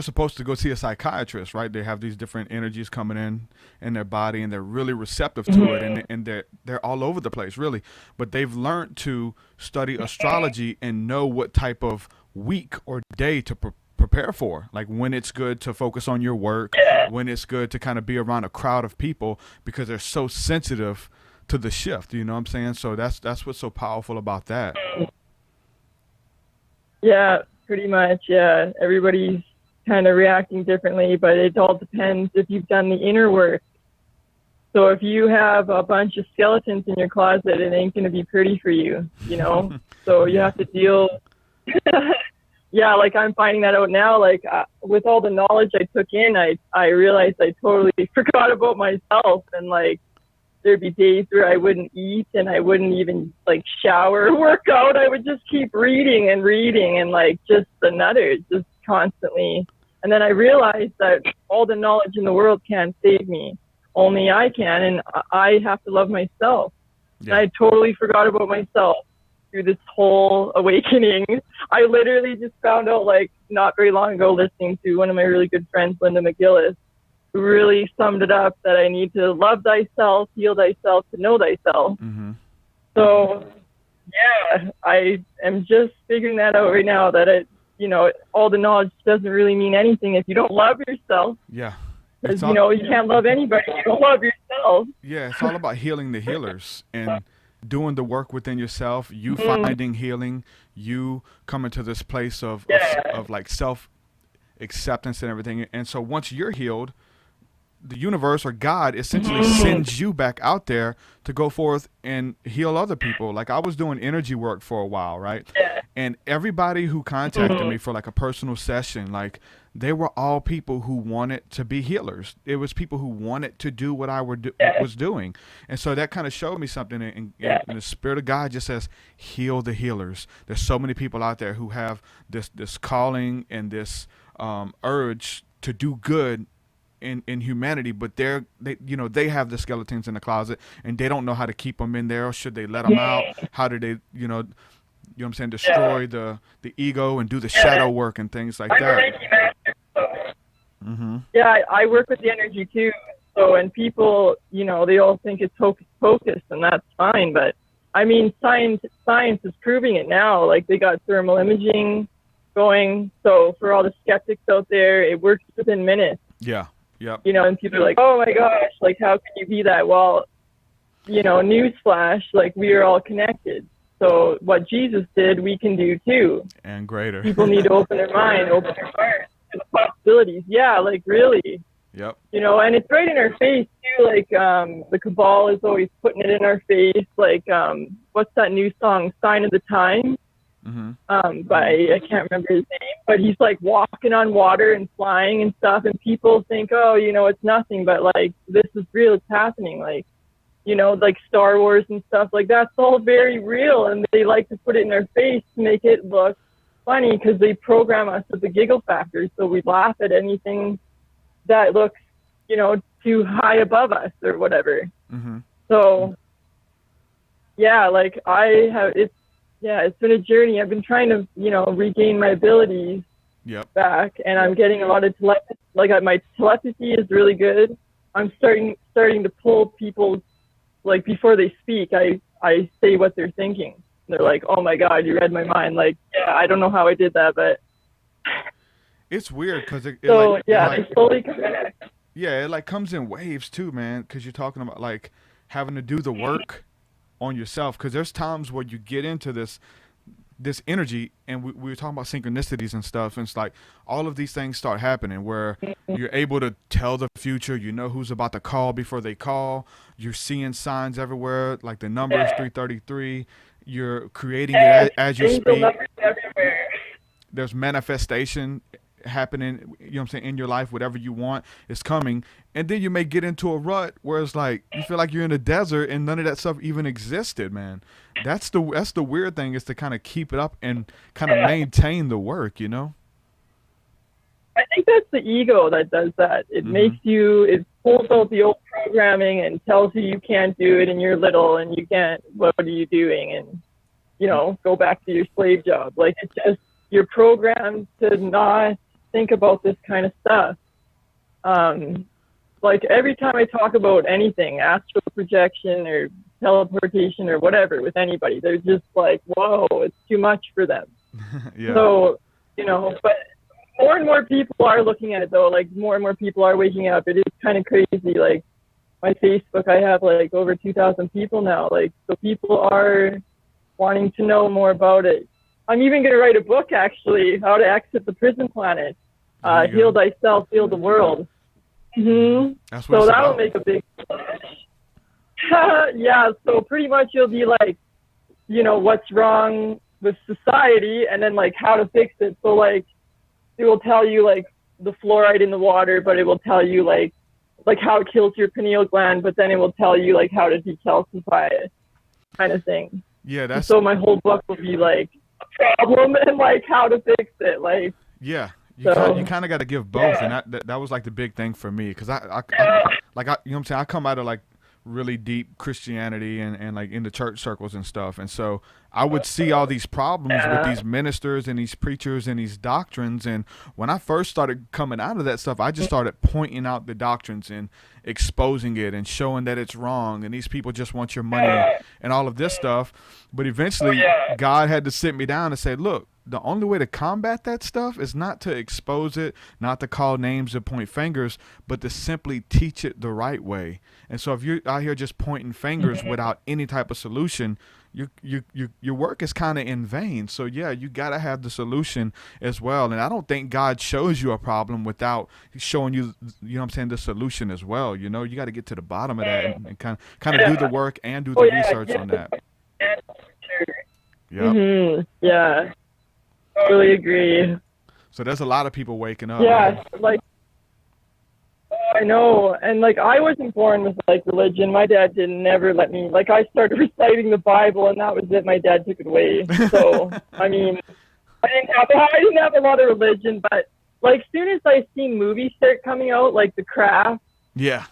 Speaker 3: supposed to go see a psychiatrist, right? They have these different energies coming in their body, and they're really receptive to it, and they're all over the place, really. But they've learned to study astrology and know what type of week or day to prepare for, like when it's good to focus on your work, when it's good to kind of be around a crowd of people, because they're so sensitive to the shift, you know what I'm saying? So that's what's so powerful about that.
Speaker 7: Yeah, pretty much. Yeah, everybody's kind of reacting differently, but it all depends if you've done the inner work. So if you have a bunch of skeletons in your closet, it ain't going to be pretty for you, you know? So you have to deal. Yeah, like I'm finding that out now. Like with all the knowledge I took in, I realized I totally forgot about myself. And like there'd be days where I wouldn't eat and I wouldn't even like shower or work out. I would just keep reading and like just the nutter, just constantly. And then I realized that all the knowledge in the world can't save me. Only I can, and I have to love myself. Yeah. And I totally forgot about myself through this whole awakening. I literally just found out, like, not very long ago, listening to one of my really good friends, Linda McGillis, who really summed it up, that I need to love thyself, heal thyself, to know thyself. Mm-hmm. So, yeah, I am just figuring that out right now, that all the knowledge doesn't really mean anything if you don't love yourself.
Speaker 3: Yeah.
Speaker 7: Because, you can't love anybody if you don't love yourself.
Speaker 3: Yeah, it's all about healing the healers and doing the work within yourself, you finding healing, you coming to this place of like self-acceptance and everything. And so once you're healed, the universe or God essentially sends you back out there to go forth and heal other people. Like I was doing energy work for a while, right? Yeah. And everybody who contacted me for like a personal session, like they were all people who wanted to be healers. It was people who wanted to do what I was doing. And so that kind of showed me something. And the Spirit of God just says, heal the healers. There's so many people out there who have this calling and this urge to do good in humanity, but they have the skeletons in the closet and they don't know how to keep them in there, or should they let them out? How do they, you know what I'm saying, destroy the ego and do the shadow work and things like that.
Speaker 7: Yeah, I work with the energy too. So, and people, they all think it's hocus pocus, and that's fine. But I mean, science is proving it now. Like they got thermal imaging going. So for all the skeptics out there, it works within minutes.
Speaker 3: Yeah. Yep.
Speaker 7: And people are like, oh my gosh, like how can you be that? Well, newsflash, like we are all connected. So what Jesus did, we can do too.
Speaker 3: And greater.
Speaker 7: People need to open their mind, open their heart to the possibilities. Yeah, like really.
Speaker 3: Yep.
Speaker 7: And it's right in our face too. Like the Cabal is always putting it in our face. Like what's that new song, Sign of the Times? I can't remember his name, but he's like walking on water and flying and stuff, and people think, oh, it's nothing, but like this is real, it's happening. Like like Star Wars and stuff, like that's all very real, and they like to put it in our face to make it look funny, because they program us with the giggle factor, so we laugh at anything that looks too high above us or whatever. So yeah, like it's been a journey. I've been trying to regain my abilities back, and I'm getting a lot of telepathy. Like my telepathy is really good. I'm starting to pull people, like before they speak, I say what they're thinking. They're like, oh my God, you read my mind. Like, yeah, I don't know how I did that, but
Speaker 3: it's weird because
Speaker 7: they slowly connect.
Speaker 3: Yeah, it like comes in waves too, man, because you're talking about like having to do the work on yourself, because there's times where you get into this energy, and we were talking about synchronicities and stuff, and it's like all of these things start happening where you're able to tell the future, who's about to call before they call, you're seeing signs everywhere, like the numbers 333, you're creating it as you speak. There's manifestation happening, in your life. Whatever you want is coming. And then you may get into a rut where it's like you feel like you're in a desert and none of that stuff even existed, man. That's the weird thing, is to kind of keep it up and kind of maintain the work,
Speaker 7: I think that's the ego that does that. It makes it pulls out the old programming and tells you can't do it and you're little and you can't, what are you doing? And go back to your slave job. Like it's just, you're programmed to not think about this kind of stuff. Like every time I talk about anything, astral projection or teleportation or whatever with anybody, they're just like, whoa, it's too much for them.
Speaker 3: Yeah.
Speaker 7: So, but more and more people are looking at it though. Like more and more people are waking up. It is kind of crazy. Like my Facebook, I have like over 2,000 people now. Like, so people are wanting to know more about it. I'm even going to write a book, actually, How to Exit the Prison Planet. Heal Thyself, Heal the World. Mm-hmm.
Speaker 3: That's what
Speaker 7: so
Speaker 3: it's
Speaker 7: that'll
Speaker 3: about.
Speaker 7: make a big yeah, so pretty much you'll be like, what's wrong with society, and then like how to fix it. So like it will tell you like the fluoride in the water, but it will tell you like how it kills your pineal gland, but then it will tell you like how to decalcify it, kind of thing.
Speaker 3: Yeah, that's
Speaker 7: so my whole book will be like a problem and like how to fix it. Like
Speaker 3: yeah. You kind of got to give both, and that was like the big thing for me, because I you know what I'm saying, I come out of like really deep Christianity and like into church circles and stuff, and so I would see all these problems with these ministers and these preachers and these doctrines, and when I first started coming out of that stuff, I just started pointing out the doctrines and exposing it and showing that it's wrong, and these people just want your money and all of this stuff. But eventually God had to sit me down and say, look, the only way to combat that stuff is not to expose it, not to call names and point fingers, but to simply teach it the right way. And so if you're out here just pointing fingers without any type of solution, your work is kind of in vain. So yeah, you got to have the solution as well. And I don't think God shows you a problem without showing you, the solution as well. You got to get to the bottom of that and kind of do the work and do the research on that. Yep.
Speaker 7: Mm-hmm. Yeah. Totally agree.
Speaker 3: So there's a lot of people waking up.
Speaker 7: Yeah, like I know, and like I wasn't born with like religion. My dad didn't never let me. Like I started reciting the Bible, and that was it. My dad took it away. So I mean, I didn't have a lot of religion, but like soon as I seen movies start coming out, like The Craft,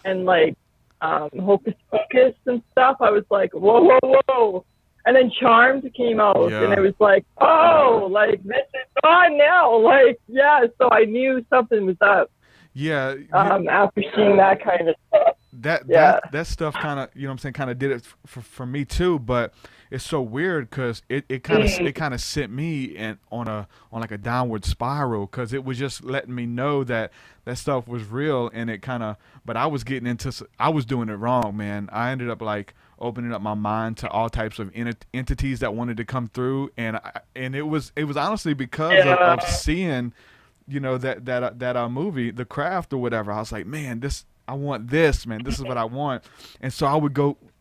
Speaker 7: and like Hocus Pocus and stuff, I was like, whoa, whoa, whoa. And then Charmed came out, and it was like, oh, like, this is on now. Like, yeah, so I knew something was up.
Speaker 3: Yeah.
Speaker 7: After seeing that kind of stuff.
Speaker 3: That stuff kind of, kind of did it for me too, but it's so weird because it kind of sent me on like a downward spiral, because it was just letting me know that stuff was real, and it kind of, but I was doing it wrong, man. I ended up like opening up my mind to all types of entities that wanted to come through, and it was honestly because of seeing, that movie, The Craft or whatever. I was like, man, I want this, man. This is what I want. And so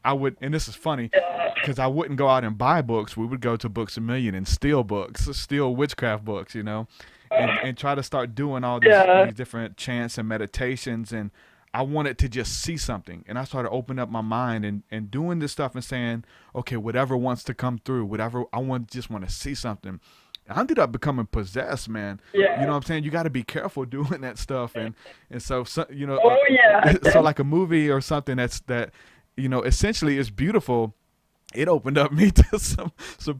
Speaker 3: and this is funny, because I wouldn't go out and buy books. We would go to Books A Million and steal witchcraft books, and try to start doing all these different chants and meditations. And I wanted to just see something. And I started opening up my mind and doing this stuff and saying, okay, whatever wants to come through, whatever, just want to see something. I ended up becoming possessed, man. Yeah. You know what I'm saying? You got to be careful doing that stuff. And so so like a movie or something that essentially is beautiful, it opened up me to some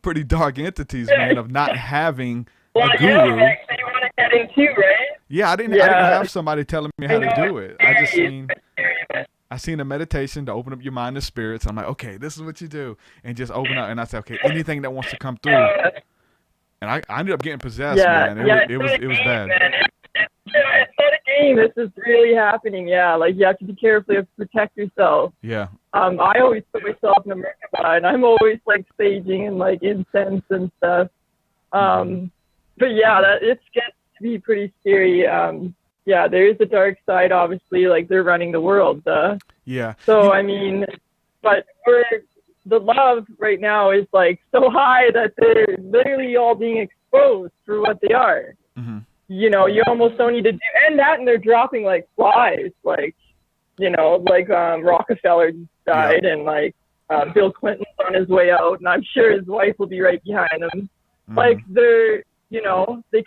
Speaker 3: pretty dark entities, man, of not having a guru.
Speaker 7: Yeah, so you want to get into, right?
Speaker 3: Yeah, I didn't have somebody telling me how to do it. I seen a meditation to open up your mind to spirits. I'm like, okay, this is what you do. And just open up. And I said, okay, anything that wants to come through. And I ended up getting possessed, man. It was bad.
Speaker 7: It's not a game. This is really happening. Yeah, like you have to be careful. You have to protect yourself.
Speaker 3: Yeah.
Speaker 7: I always put myself in a Merkaba, and I'm always like saging and like incense and stuff. But yeah, it gets to be pretty scary. There is a dark side, obviously. Like they're running the world.
Speaker 3: Yeah.
Speaker 7: So I mean, but the love right now is like so high that they're literally all being exposed for what they are.
Speaker 3: Mm-hmm.
Speaker 7: You almost don't need to do, and they're dropping like flies, like, Rockefeller died, and like Bill Clinton's on his way out, and I'm sure his wife will be right behind him. Mm-hmm. Like they're, they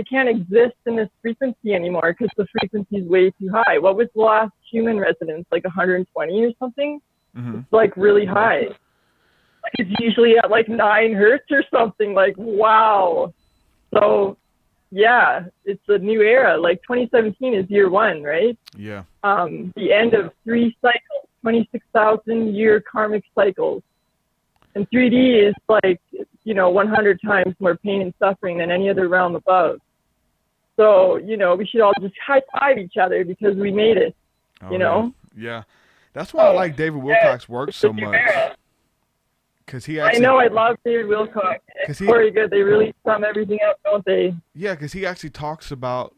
Speaker 7: can't exist in this frequency anymore because the frequency is way too high. What was the last human resonance? Like 120 or something?
Speaker 3: Mm-hmm.
Speaker 7: It's like really high. Like it's usually at like 9 hertz or something. Like, wow. So yeah, it's a new era. Like 2017 is year 1, right?
Speaker 3: Yeah.
Speaker 7: The end of 3 cycles, 26,000 year karmic cycles. And 3D is like, 100 times more pain and suffering than any other realm above. So, we should all just high five each other because we made it,
Speaker 3: Yeah. That's why I like David Wilcock's work so much. Because he actually,
Speaker 7: I know, I love David Wilcock. It's very good. They really sum everything up, don't they?
Speaker 3: Yeah, because he actually talks about,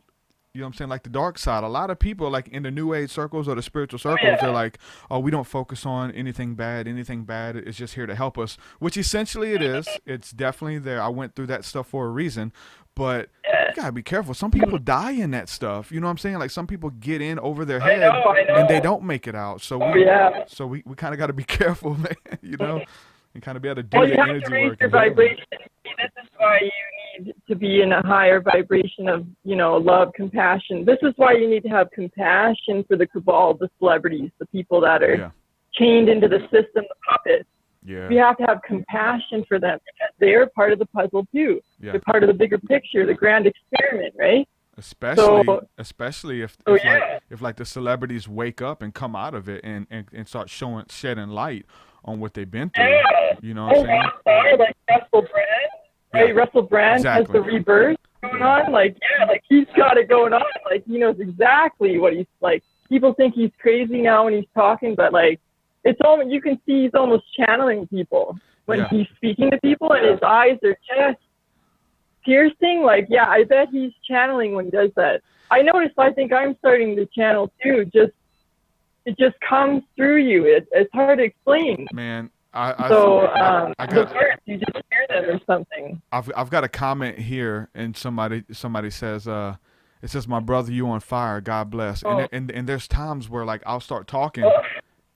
Speaker 3: like the dark side. A lot of people, like in the New Age circles or the spiritual circles, they're like, oh, we don't focus on anything bad. Anything bad is just here to help us, which essentially it is. It's definitely there. I went through that stuff for a reason. But you gotta be careful. Some people die in that stuff. You know what I'm saying? Like some people get in over their head and they don't make it out. So we kind of got to be careful, man. And kind of be able to do the energy work.
Speaker 7: Raise your vibration. This is why you need to be in a higher vibration of, love, compassion. This is why you need to have compassion for the cabal, the celebrities, the people that are chained into the system, the puppets.
Speaker 3: Yeah.
Speaker 7: You have to have compassion for them because they're part of the puzzle too. Yeah. They're part of the bigger picture, the grand experiment, right?
Speaker 3: Especially if the celebrities wake up and come out of it and start shedding light on what they've been through.
Speaker 7: Yeah.
Speaker 3: You know what I'm saying?
Speaker 7: Like Russell Brand, right? Russell Brand has the rebirth going on. Like he's got it going on. Like he knows exactly what he's like. People think he's crazy now when he's talking, but like it's almost, you can see he's almost channeling people when he's speaking to people, and his eyes are just piercing. Like, I bet he's channeling when he does that. I noticed. I think I'm starting to channel too. It just comes through you. It's hard to explain.
Speaker 3: Man,
Speaker 7: you just hear them or something.
Speaker 3: I've got a comment here, and somebody says, it says, "My brother, you on fire. God bless." Oh. And there's times where like I'll start talking,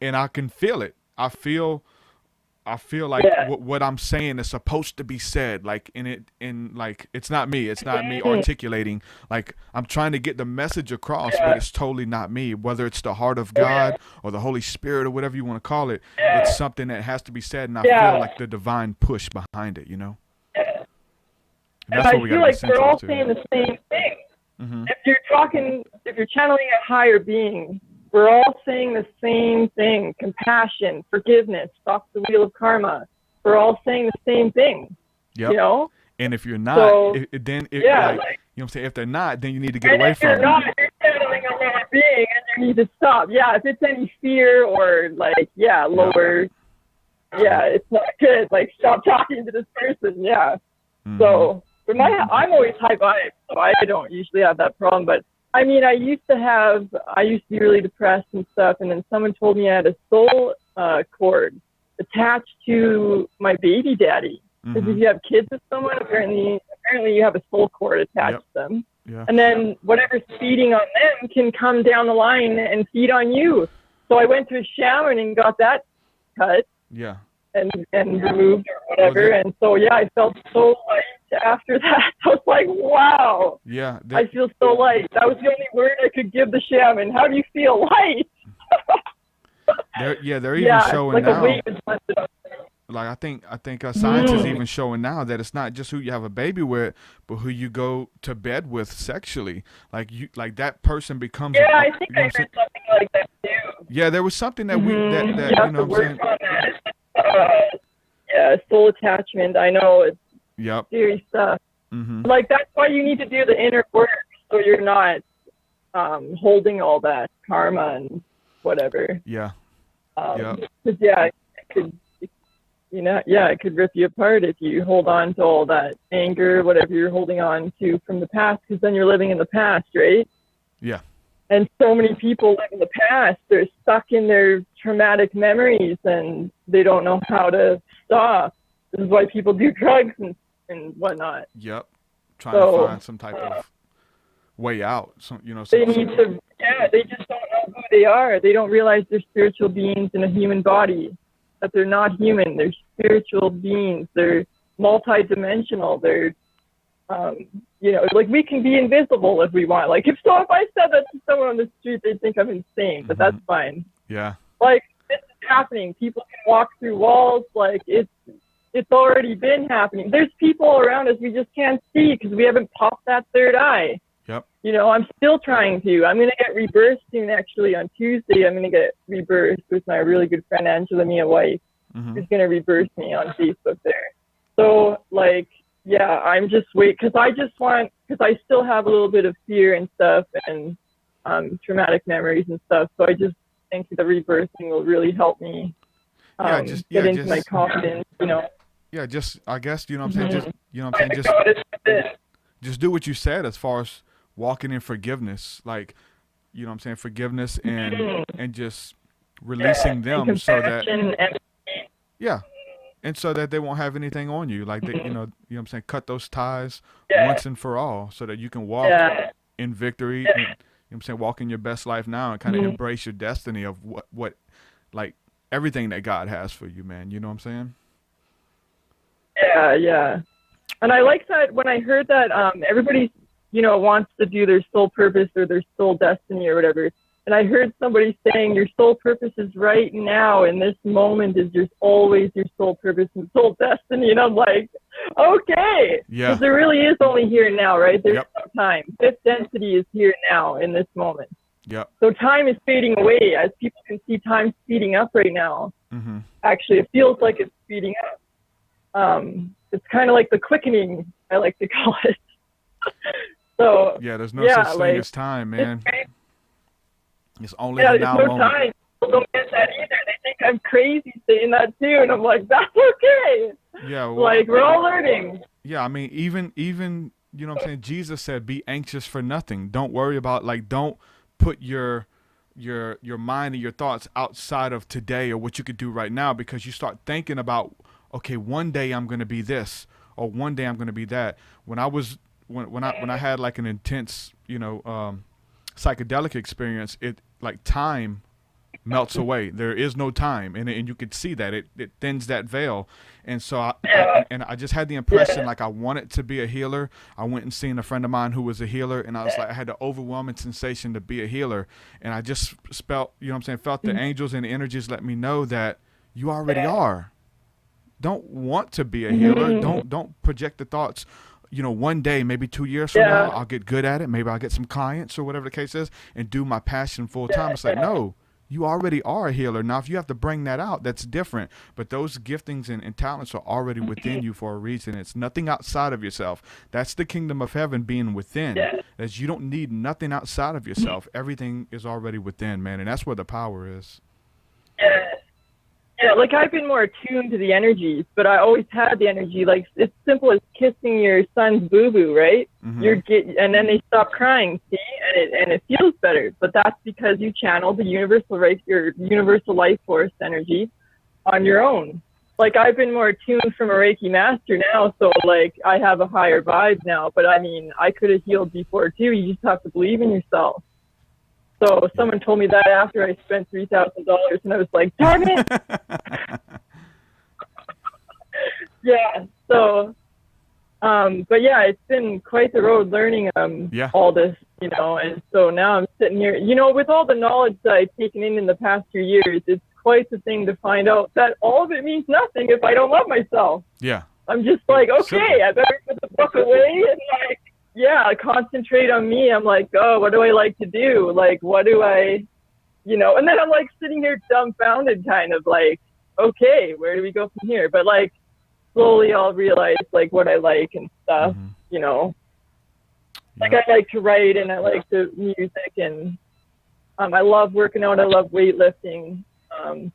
Speaker 3: and I can feel it. I feel like what I'm saying is supposed to be said, like it's not me. It's not me articulating. Like I'm trying to get the message across, but it's totally not me. Whether it's the heart of God or the Holy Spirit or whatever you want to call it, it's something that has to be said, and I feel like the divine push behind it. And that's what we got to be sensitive to. I feel like
Speaker 7: we're all saying the same thing. Mm-hmm. If you're channeling a higher being, we're all saying the same thing: compassion, forgiveness, stop the wheel of karma. We're all saying the same thing.
Speaker 3: Yep. And if you're not, then you know what I'm saying? If they're not, then you need to get away from them.
Speaker 7: If you're not, you're channeling a lower being, and you need to stop. Yeah, if it's any fear or lower, it's not good. Like, stop talking to this person. Yeah. Mm-hmm. So I'm always high vibe, so I don't usually have that problem, but. I mean, I used to be really depressed and stuff, and then someone told me I had a soul cord attached to my baby daddy. Because if you have kids with someone, apparently you have a soul cord attached to them. Yeah. And then whatever's feeding on them can come down the line and feed on you. So I went to a shaman and got that cut. Yeah. And removed or whatever. And so, I felt so light after that. I was like, wow. Yeah. I feel so light. That was the only word I could give the shaman. How do you feel? Light.
Speaker 3: They're even showing now. Like I think science is even showing now that it's not just who you have a baby with, but who you go to bed with sexually. Like that person becomes.
Speaker 7: Yeah, I think I heard something like that too.
Speaker 3: Yeah, there was something that you know what I'm saying.
Speaker 7: Soul attachment. I know it's
Speaker 3: Yep.
Speaker 7: serious stuff. Mm-hmm. Like, that's why you need to do the inner work, so you're not holding all that karma and whatever.
Speaker 3: Yeah.
Speaker 7: Because it could, it could rip you apart if you hold on to all that anger, whatever you're holding on to from the past, because then you're living in the past, right?
Speaker 3: Yeah.
Speaker 7: And so many people live in the past. They're stuck in their traumatic memories, and they don't know how to stop. This is why people do drugs and whatnot.
Speaker 3: Yep. Trying to find some type of way out.
Speaker 7: They need to, they just don't know who they are. They don't realize they're spiritual beings in a human body, that they're not human. They're spiritual beings. They're multidimensional. They're, like, we can be invisible if we want. Like, if I said that to someone on the street, they'd think I'm insane, but that's fine.
Speaker 3: Yeah.
Speaker 7: Like, this is happening. People can walk through walls. Like, it's already been happening. There's people around us we just can't see because we haven't popped that third eye.
Speaker 3: Yep.
Speaker 7: I'm still trying to. I'm going to get rebirth soon, actually. On Tuesday, I'm going to get rebirth with my really good friend, Angela Mia White. who's going to rebirth me on Facebook there. So, like, yeah, I'm just because I still have a little bit of fear and stuff and traumatic memories and stuff. So I just think the rebirthing will really help me get into my confidence, you know.
Speaker 3: Yeah, just, I guess, you know what I'm saying? Just, you know what I'm saying? Just do what you said as far as walking in forgiveness. Like, you know what I'm saying? Forgiveness and just releasing them so that, and so that they won't have anything on you. Like, they, you know what I'm saying? Cut those ties once and for all so that you can walk in victory and, you know what I'm saying? Walk in your best life now and kind of embrace your destiny of what, like, everything that God has for you, man. You know what I'm saying?
Speaker 7: Yeah. And I like that when I heard that everybody, you know, wants to do their soul purpose or their soul destiny or whatever. And I heard somebody saying your soul purpose is right now, in this moment is just always your soul purpose and soul destiny. And I'm like, okay.
Speaker 3: Yeah.
Speaker 7: Because there really is only here and now, right? There's no time. Fifth density is here now in this moment.
Speaker 3: Yep.
Speaker 7: So time is fading away. As people can see, time speeding up right now.
Speaker 3: Mm-hmm.
Speaker 7: Actually, it feels like it's speeding up. It's kind of like the quickening, I like to call it. So
Speaker 3: yeah, there's no such thing as time, man. It's only the now
Speaker 7: there's no
Speaker 3: moment.
Speaker 7: time. People don't get that either. They think I'm crazy saying that too, and I'm like, that's okay.
Speaker 3: Yeah, well,
Speaker 7: like we're all learning.
Speaker 3: Yeah, I mean, even you know what I'm saying? Jesus said, "Be anxious for nothing. Don't worry about, like, don't put your mind and your thoughts outside of today or what you could do right now, because you start thinking about, okay, one day I'm going to be this or one day I'm going to be that." When I had like an intense, you know, psychedelic experience, it like time melts away. There is no time, and you could see that it thins that veil. And so I just had the impression like I wanted to be a healer. I went and seen a friend of mine who was a healer, and I was like, I had the overwhelming sensation to be a healer, and I just felt, you know what I'm saying, felt the angels and the energies let me know that you already are. Don't want to be a healer. Don't project the thoughts, you know, one day, maybe 2 years from now, I'll get good at it. Maybe I'll get some clients or whatever the case is and do my passion full time. It's like, no, you already are a healer. Now, if you have to bring that out, that's different. But those giftings and talents are already within you for a reason. It's nothing outside of yourself. That's the kingdom of heaven being within. As you don't need nothing outside of yourself. Everything is already within, man. And that's where the power is.
Speaker 7: Yeah, like I've been more attuned to the energies, but I always had the energy. Like it's simple as kissing your son's boo-boo, right? Mm-hmm. And then they stop crying, see, and it feels better. But that's because you channel the your universal life force energy on your own. Like I've been more attuned from a Reiki master now, so like I have a higher vibe now. But I mean, I could have healed before too. You just have to believe in yourself. So someone told me that after I spent $3,000, and I was like, darn it. Yeah. So, but yeah, it's been quite the road learning all this, you know. And so now I'm sitting here, you know, with all the knowledge that I've taken in the past few years, it's quite the thing to find out that all of it means nothing if I don't love myself.
Speaker 3: Yeah.
Speaker 7: I'm just like, okay, I better put the book away and like, concentrate on me. I'm like, oh, what do I like to do? Like, what do I, you know? And then I'm like sitting here dumbfounded, kind of like, okay, where do we go from here? But like, slowly I'll realize like what I like and stuff, you know? Like I like to write and I like the music and I love working out. I love weightlifting.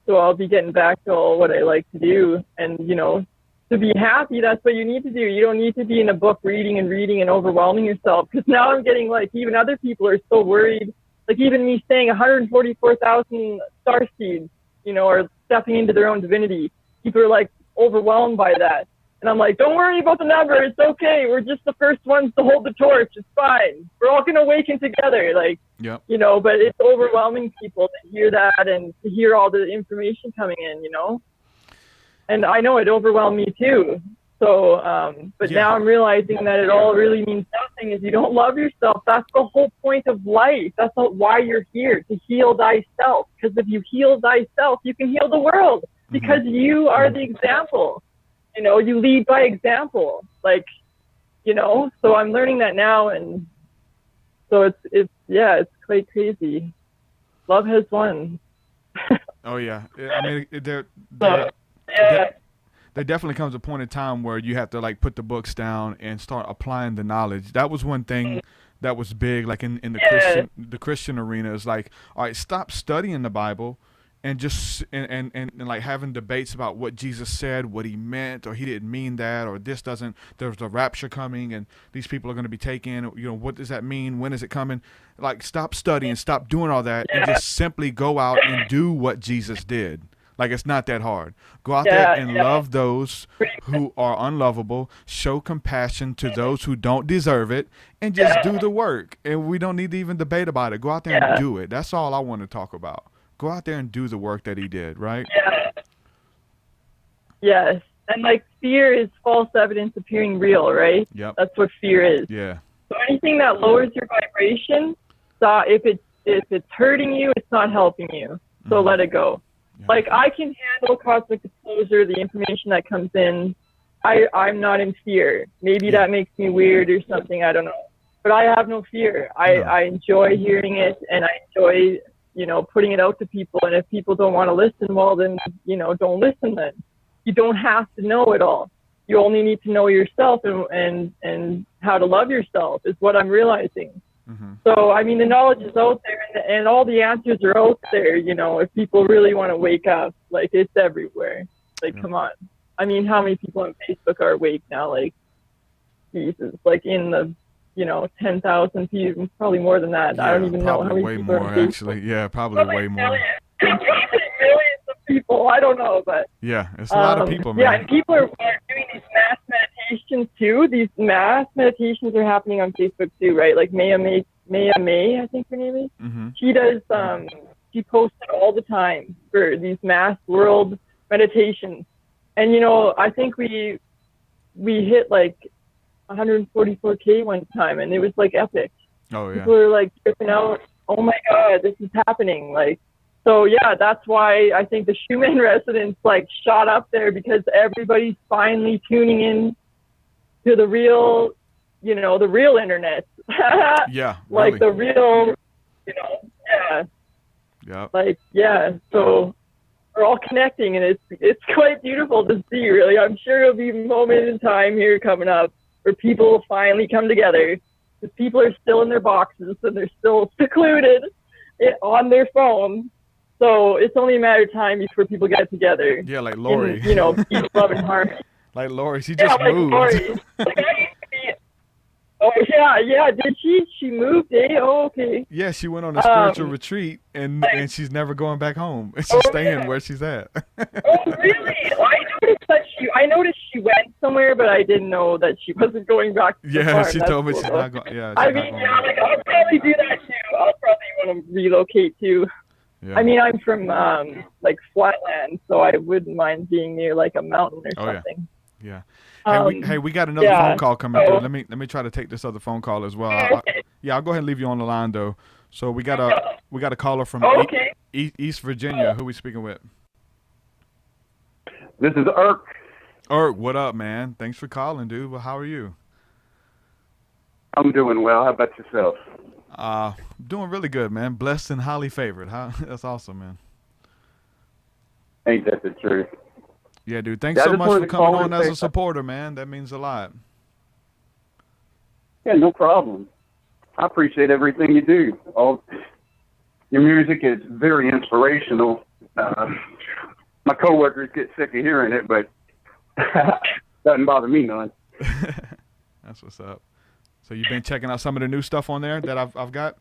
Speaker 7: So I'll be getting back to all what I like to do. And, you know, to be happy, that's what you need to do. You don't need to be in a book reading and overwhelming yourself. Because now I'm getting like, even other people are so worried. Like even me saying 144,000 star seeds, you know, or stepping into their own divinity. People are like overwhelmed by that. And I'm like, don't worry about the number. It's okay. We're just the first ones to hold the torch. It's fine. We're all going to awaken together. Like, you know, but it's overwhelming people to hear that and to hear all the information coming in, you know? And I know it overwhelmed me too. So, but now I'm realizing that it all really means nothing if you don't love yourself. That's the whole point of life. That's not why you're here, to heal thyself. Because if you heal thyself, you can heal the world. Because you are the example. You know, you lead by example. Like, you know, so I'm learning that now. And so it's quite crazy. Love has won.
Speaker 3: Oh, yeah. I mean,
Speaker 7: Yeah.
Speaker 3: there definitely comes a point in time where you have to like put the books down and start applying the knowledge. That was one thing that was big, like in the Christian arena, is like, all right, stop studying the Bible and just and like having debates about what Jesus said, what he meant, or he didn't mean that, or there's a rapture coming and these people are going to be taken, what does that mean, when is it coming? Like, stop studying, stop doing all that, and just simply go out and do what Jesus did. Like, it's not that hard. Go out there and love those who are unlovable, show compassion to those who don't deserve it, and just do the work. And we don't need to even debate about it. Go out there and do it. That's all I want to talk about. Go out there and do the work that he did, right?
Speaker 7: Yeah. Yes. And like, fear is false evidence appearing real, right?
Speaker 3: Yep.
Speaker 7: That's what fear is.
Speaker 3: Yeah.
Speaker 7: So anything that lowers your vibration, if it's hurting you, it's not helping you. So let it go. Yeah. Like, I can handle cosmic disclosure, the information that comes in. I'm not in fear. Maybe that makes me weird or something, I don't know. But I have no fear. I enjoy hearing it, and I enjoy, putting it out to people. And if people don't want to listen, well, then, don't listen then. You don't have to know it all. You only need to know yourself and how to love yourself is what I'm realizing. Mm-hmm. So, I mean, the knowledge is out there, and all the answers are out there, if people really want to wake up. Like, it's everywhere. Like, come on. I mean, how many people on Facebook are awake now? Like, Jesus, like in the, 10,000 people, probably more than that. I don't even know how many people are on Facebook.
Speaker 3: Actually. Yeah, probably way more.
Speaker 7: Millions of people. I don't know, but
Speaker 3: yeah, it's a lot of people, man.
Speaker 7: Yeah, and people are doing these mass meditations too. These mass meditations are happening on Facebook too, right? Like Maya May, I think her name is. Mm-hmm. She does. She posts it all the time for these mass world meditations, and I think we hit like 144K one time, and it was like epic.
Speaker 3: Oh yeah.
Speaker 7: People are like tripping out. Oh my God, this is happening! Like. So yeah, that's why I think the Schumann resonance like shot up there, because everybody's finally tuning in to the real, the real internet.
Speaker 3: Yeah.
Speaker 7: Like
Speaker 3: really.
Speaker 7: the real, yeah.
Speaker 3: Yeah.
Speaker 7: Like, yeah. So we're all connecting, and it's quite beautiful to see. Really, I'm sure it'll be a moment in time here coming up where people will finally come together, because people are still in their boxes and they're still secluded on their phones. So it's only a matter of time before people get together.
Speaker 3: Yeah, like Lori.
Speaker 7: Peace, love, and harmony.
Speaker 3: Like Lori, she just moved.
Speaker 7: Lori. Like, I used to be, oh, yeah. Did she? She moved, eh? Oh, okay.
Speaker 3: Yeah, she went on a spiritual retreat, and she's never going back home. She's staying where she's at.
Speaker 7: Oh, really? I noticed she went somewhere, but I didn't know that she wasn't going back to the farm.
Speaker 3: She told me she's not going. Yeah,
Speaker 7: I'll probably do that too. I'll probably want to relocate too. Yeah. I mean, I'm from like flatland, so I wouldn't mind being near like a mountain or something.
Speaker 3: Yeah. Hey, we got another phone call coming through. Let me try to take this other phone call as well. I'll go ahead and leave you on the line though. So we got a caller from East Virginia. Who we speaking with?
Speaker 8: This is Erich.
Speaker 3: Erich, what up, man? Thanks for calling, dude. Well, how are you?
Speaker 8: I'm doing well. How about yourself?
Speaker 3: Doing really good, man. Blessed and highly favored. That's awesome, man.
Speaker 8: Ain't that the truth?
Speaker 3: Yeah, dude. Thanks so much for coming on as a supporter, man. That means a lot.
Speaker 8: Yeah, no problem. I appreciate everything you do. Your music is very inspirational. My coworkers get sick of hearing it, but doesn't bother me none.
Speaker 3: That's what's up. So you've been checking out some of the new stuff on there that I've got?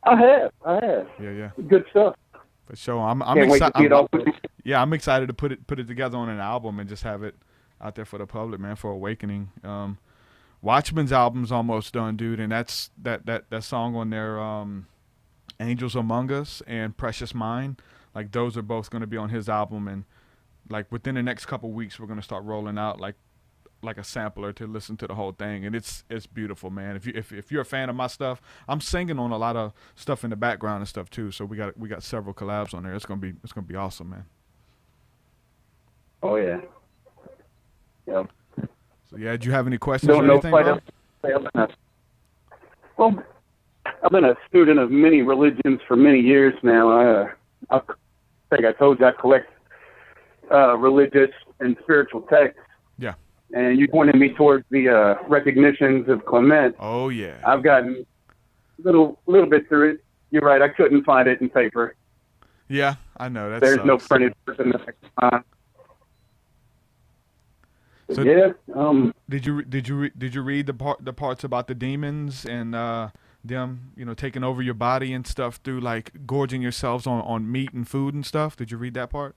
Speaker 8: I have.
Speaker 3: Yeah.
Speaker 8: Good stuff.
Speaker 3: For sure. I'm excited. Yeah, I'm excited to put it together on an album and just have it out there for the public, man, for Awakening. Watchman's album's almost done, dude, and that's that song on there, Angels Among Us and Precious Mind. Like, those are both going to be on his album, and like within the next couple weeks we're going to start rolling out like a sampler to listen to the whole thing, and it's beautiful, man. If you're a fan of my stuff, I'm singing on a lot of stuff in the background and stuff too. So we got several collabs on there. It's gonna be awesome, man.
Speaker 8: Oh yeah. Yeah.
Speaker 3: So yeah, do you have any questions or anything, bro?
Speaker 8: Well, I've been a student of many religions for many years now. I think I told you I collect religious and spiritual texts.
Speaker 3: Yeah.
Speaker 8: And you pointed me towards the recognitions of Clement.
Speaker 3: Oh yeah.
Speaker 8: I've gotten little bit through it. You're right. I couldn't find it in paper.
Speaker 3: Yeah, I know. That
Speaker 8: There's
Speaker 3: sucks.
Speaker 8: no printed version that I can find.
Speaker 3: So
Speaker 8: yeah.
Speaker 3: Did you read the parts about the demons and them, taking over your body and stuff through like gorging yourselves on meat and food and stuff? Did you read that part?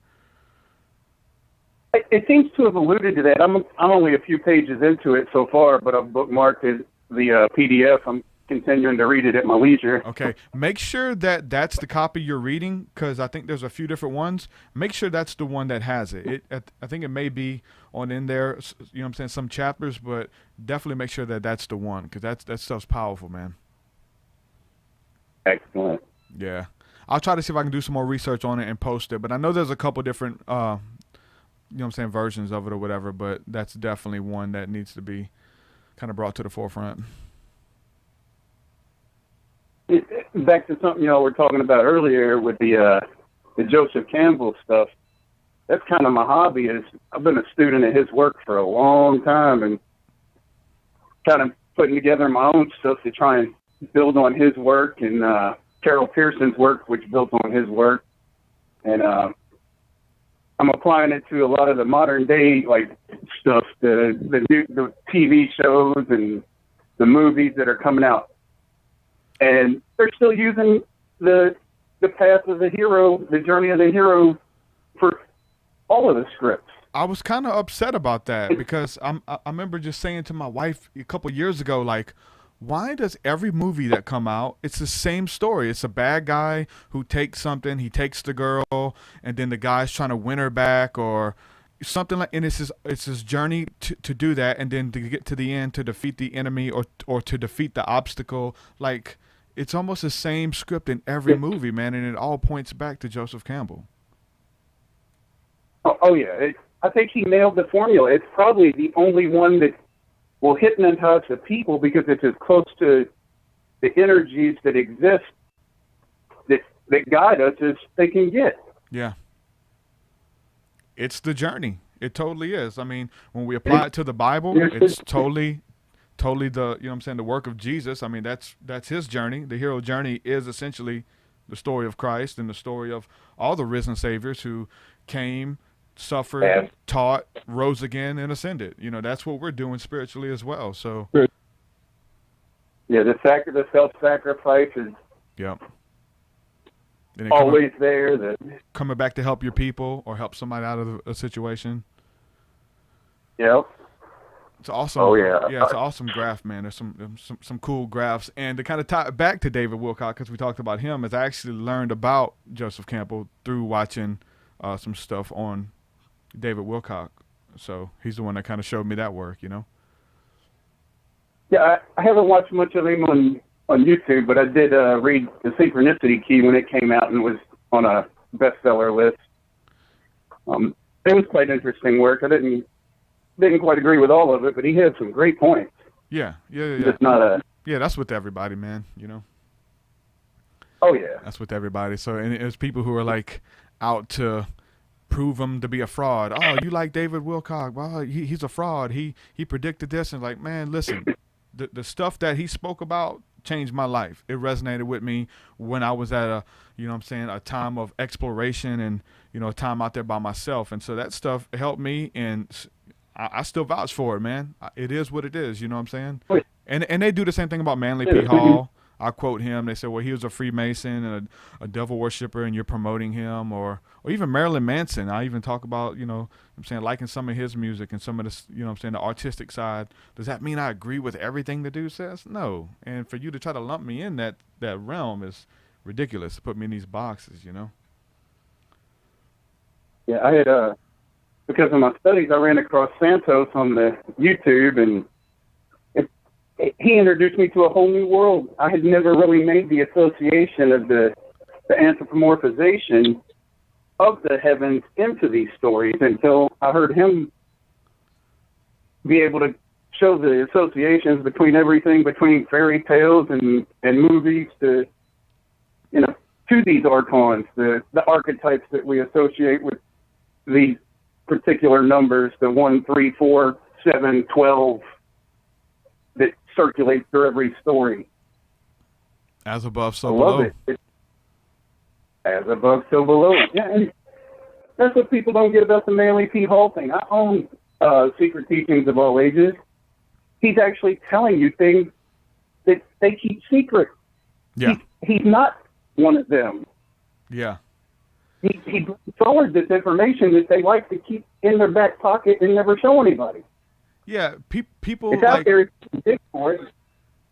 Speaker 8: It seems to have alluded to that. I'm only a few pages into it so far, but I've bookmarked the PDF. I'm continuing to read it at my leisure.
Speaker 3: Okay. Make sure that that's the copy you're reading, because I think there's a few different ones. Make sure that's the one that has it. I think it may be on in there, some chapters, but definitely make sure that that's the one, because that stuff's powerful, man.
Speaker 8: Excellent.
Speaker 3: Yeah. I'll try to see if I can do some more research on it and post it, but I know there's a couple different, versions of it or whatever, but that's definitely one that needs to be kind of brought to the forefront.
Speaker 8: Back to something y'all were talking about earlier with the Joseph Campbell stuff. That's kind of my hobby. I've been a student of his work for a long time and kind of putting together my own stuff to try and build on his work, and Carol Pearson's work, which built on his work. And I'm applying it to a lot of the modern day stuff, the TV shows and the movies that are coming out. And they're still using the path of the hero, the journey of the hero, for all of the scripts.
Speaker 3: I was kind of upset about that, because I remember just saying to my wife a couple years ago, like, why does every movie that come out, it's the same story? It's a bad guy who takes something, he takes the girl, and then the guy's trying to win her back or something like, and it's his journey to do that, and then to get to the end to defeat the enemy or to defeat the obstacle. Like, it's almost the same script in every movie, man, and it all points back to Joseph Campbell.
Speaker 8: Oh yeah. I think he nailed the formula. It's probably the only one that will hypnotize the people, because it's as close to the energies that exist that guide us as they can get.
Speaker 3: Yeah. It's the journey. It totally is. I mean, when we apply it to the Bible, it's totally the, the work of Jesus. I mean, that's his journey. The hero journey is essentially the story of Christ and the story of all the risen saviors who came, suffered, taught, rose again, and ascended. That's what we're doing spiritually as well. So,
Speaker 8: yeah, the self-sacrifice is always there.
Speaker 3: Coming back to help your people or help somebody out of a situation.
Speaker 8: Yep.
Speaker 3: It's awesome.
Speaker 8: Oh yeah.
Speaker 3: Yeah, it's an awesome graph, man. There's some cool graphs, and to kind of tie it back to David Wilcock, because we talked about him, is I actually learned about Joseph Campbell through watching some stuff on David Wilcock. So he's the one that kind of showed me that work,
Speaker 8: Yeah, I haven't watched much of him on YouTube, but I did read The Synchronicity Key when it came out and was on a bestseller list. It was quite interesting work. I didn't quite agree with all of it, but he had some great points.
Speaker 3: Yeah.
Speaker 8: It's not
Speaker 3: yeah, that's with everybody, man.
Speaker 8: Oh yeah,
Speaker 3: that's with everybody. So, and it's people who are like out to prove him to be a fraud. Oh, you like David Wilcock? Well, he's a fraud. He predicted this, and like, man, listen, the stuff that he spoke about changed my life. It resonated with me when I was at a time of exploration and a time out there by myself, and so that stuff helped me, and I still vouch for it, man. It is what it is, you know what I'm saying? And they do the same thing about Manly P. Hall. I quote him. They say, well, he was a Freemason and a devil worshiper, and you're promoting him. Or even Marilyn Manson. I even talk about, liking some of his music and some of the, the artistic side. Does that mean I agree with everything the dude says? No. And for you to try to lump me in that realm is ridiculous, to put me in these boxes,
Speaker 8: Yeah, I had because of my studies, I ran across Santos on the YouTube, and he introduced me to a whole new world. I had never really made the association of the anthropomorphization of the heavens into these stories until I heard him be able to show the associations between everything, between fairy tales and movies to these archons, the archetypes that we associate with these particular numbers, the 1, 3, 4, 7, 12, that circulate through every story.
Speaker 3: As above, so
Speaker 8: I
Speaker 3: below.
Speaker 8: love it. As above, so below. Yeah, and that's what people don't get about the Manly P. Hall thing. I own Secret Teachings of All Ages. He's actually telling you things that they keep secret.
Speaker 3: Yeah.
Speaker 8: He's not one of them.
Speaker 3: Yeah.
Speaker 8: He brings forward this information that they like to keep in their back pocket and never show anybody.
Speaker 3: Yeah, people
Speaker 8: It's
Speaker 3: like,
Speaker 8: out there. If you dig for it.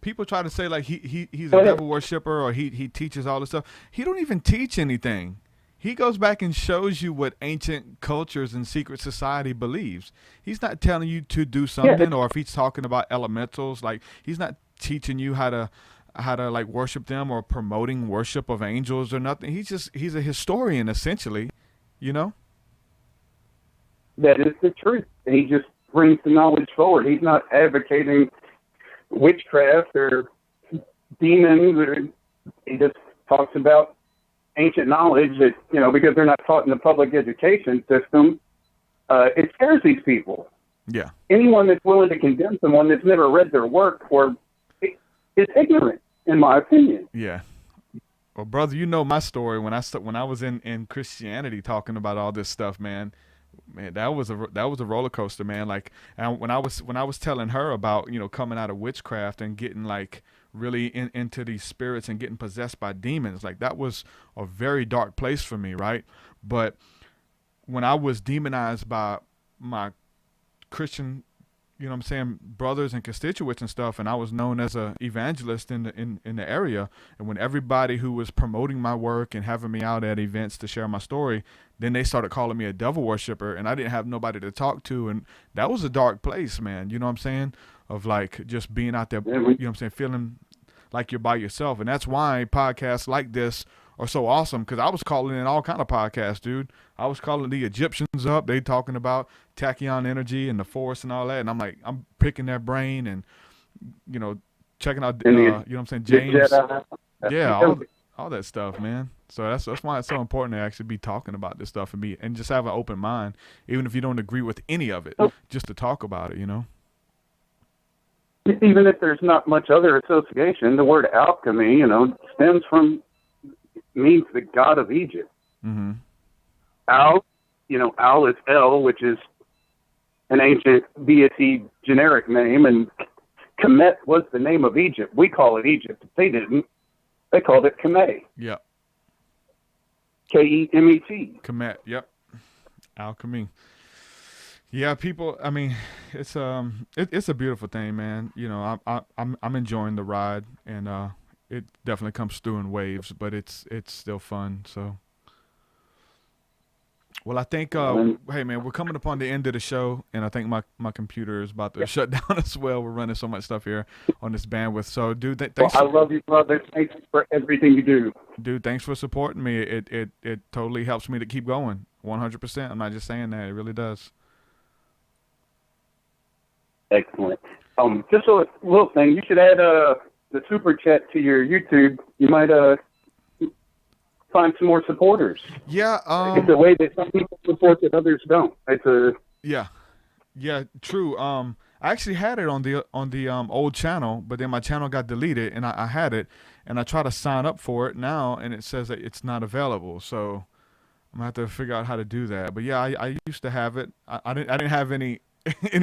Speaker 3: people try to say like he's a devil worshiper or he teaches all this stuff. He don't even teach anything. He goes back and shows you what ancient cultures and secret society believes. He's not telling you to do something, or if he's talking about elementals, like he's not teaching you how to like worship them or promoting worship of angels or nothing. He's a historian essentially, you know?
Speaker 8: That is the truth. He just brings the knowledge forward. He's not advocating witchcraft or demons, or he just talks about ancient knowledge that, you know, because they're not taught in the public education system, it scares these people.
Speaker 3: Yeah.
Speaker 8: Anyone that's willing to condemn someone that's never read their work is ignorant, in my opinion.
Speaker 3: Yeah. Well, brother, you know my story when I was in Christianity talking about all this stuff, man, that was a roller coaster, man. Like, and when I was telling her about, you know, coming out of witchcraft and getting like really into these spirits and getting possessed by demons, like that was a very dark place for me, right? But when I was demonized by my Christian, you know what I'm saying, brothers and constituents and stuff, and I was known as a evangelist in the area, and when everybody who was promoting my work and having me out at events to share my story, then they started calling me a devil worshiper, and I didn't have nobody to talk to, and that was a dark place, man. You know what I'm saying? Of like just being out there, you know what I'm saying, feeling like you're by yourself. And that's why podcasts like this are so awesome, because I was calling in all kind of podcasts, dude. I was calling the Egyptians up. They talking about tachyon energy and the force and all that, and I'm like, I'm picking their brain and, you know, checking out, you know what I'm saying, James. Yeah, all that stuff, man. So that's why it's so important to actually be talking about this stuff and just have an open mind, even if you don't agree with any of it, just to talk about it, you know.
Speaker 8: Even if there's not much other association, the word alchemy, you know, stems from, means the god of Egypt.
Speaker 3: Mm-hmm.
Speaker 8: Al, you know, Al is El, which is an ancient deity generic name, and Kemet was the name of Egypt. We call it Egypt. They didn't. They called it Kemet.
Speaker 3: Yeah.
Speaker 8: Kemet.
Speaker 3: Kemet. Yep. Alchemy. Yeah, people. I mean, it's a beautiful thing, man. You know, I'm enjoying the ride, and it definitely comes through in waves, but it's still fun. So, well, I think hey man, we're coming upon the end of the show, and I think my computer is about to shut down as well. We're running so much stuff here on this bandwidth. So, dude, thanks.
Speaker 8: Well, I love you, brother. Thanks for everything you do,
Speaker 3: dude. Thanks for supporting me. It totally helps me to keep going. 100%. I'm not just saying that. It really does.
Speaker 8: Excellent. Just a little thing. You should add the super chat to your YouTube. You might find some more supporters.
Speaker 3: Yeah.
Speaker 8: It's a way that some people support that others don't. It's a
Speaker 3: yeah, true. I actually had it on the old channel, but then my channel got deleted, and I had it, and I try to sign up for it now, and it says that it's not available. So I'm gonna have to figure out how to do that. But yeah, I used to have it. I didn't have any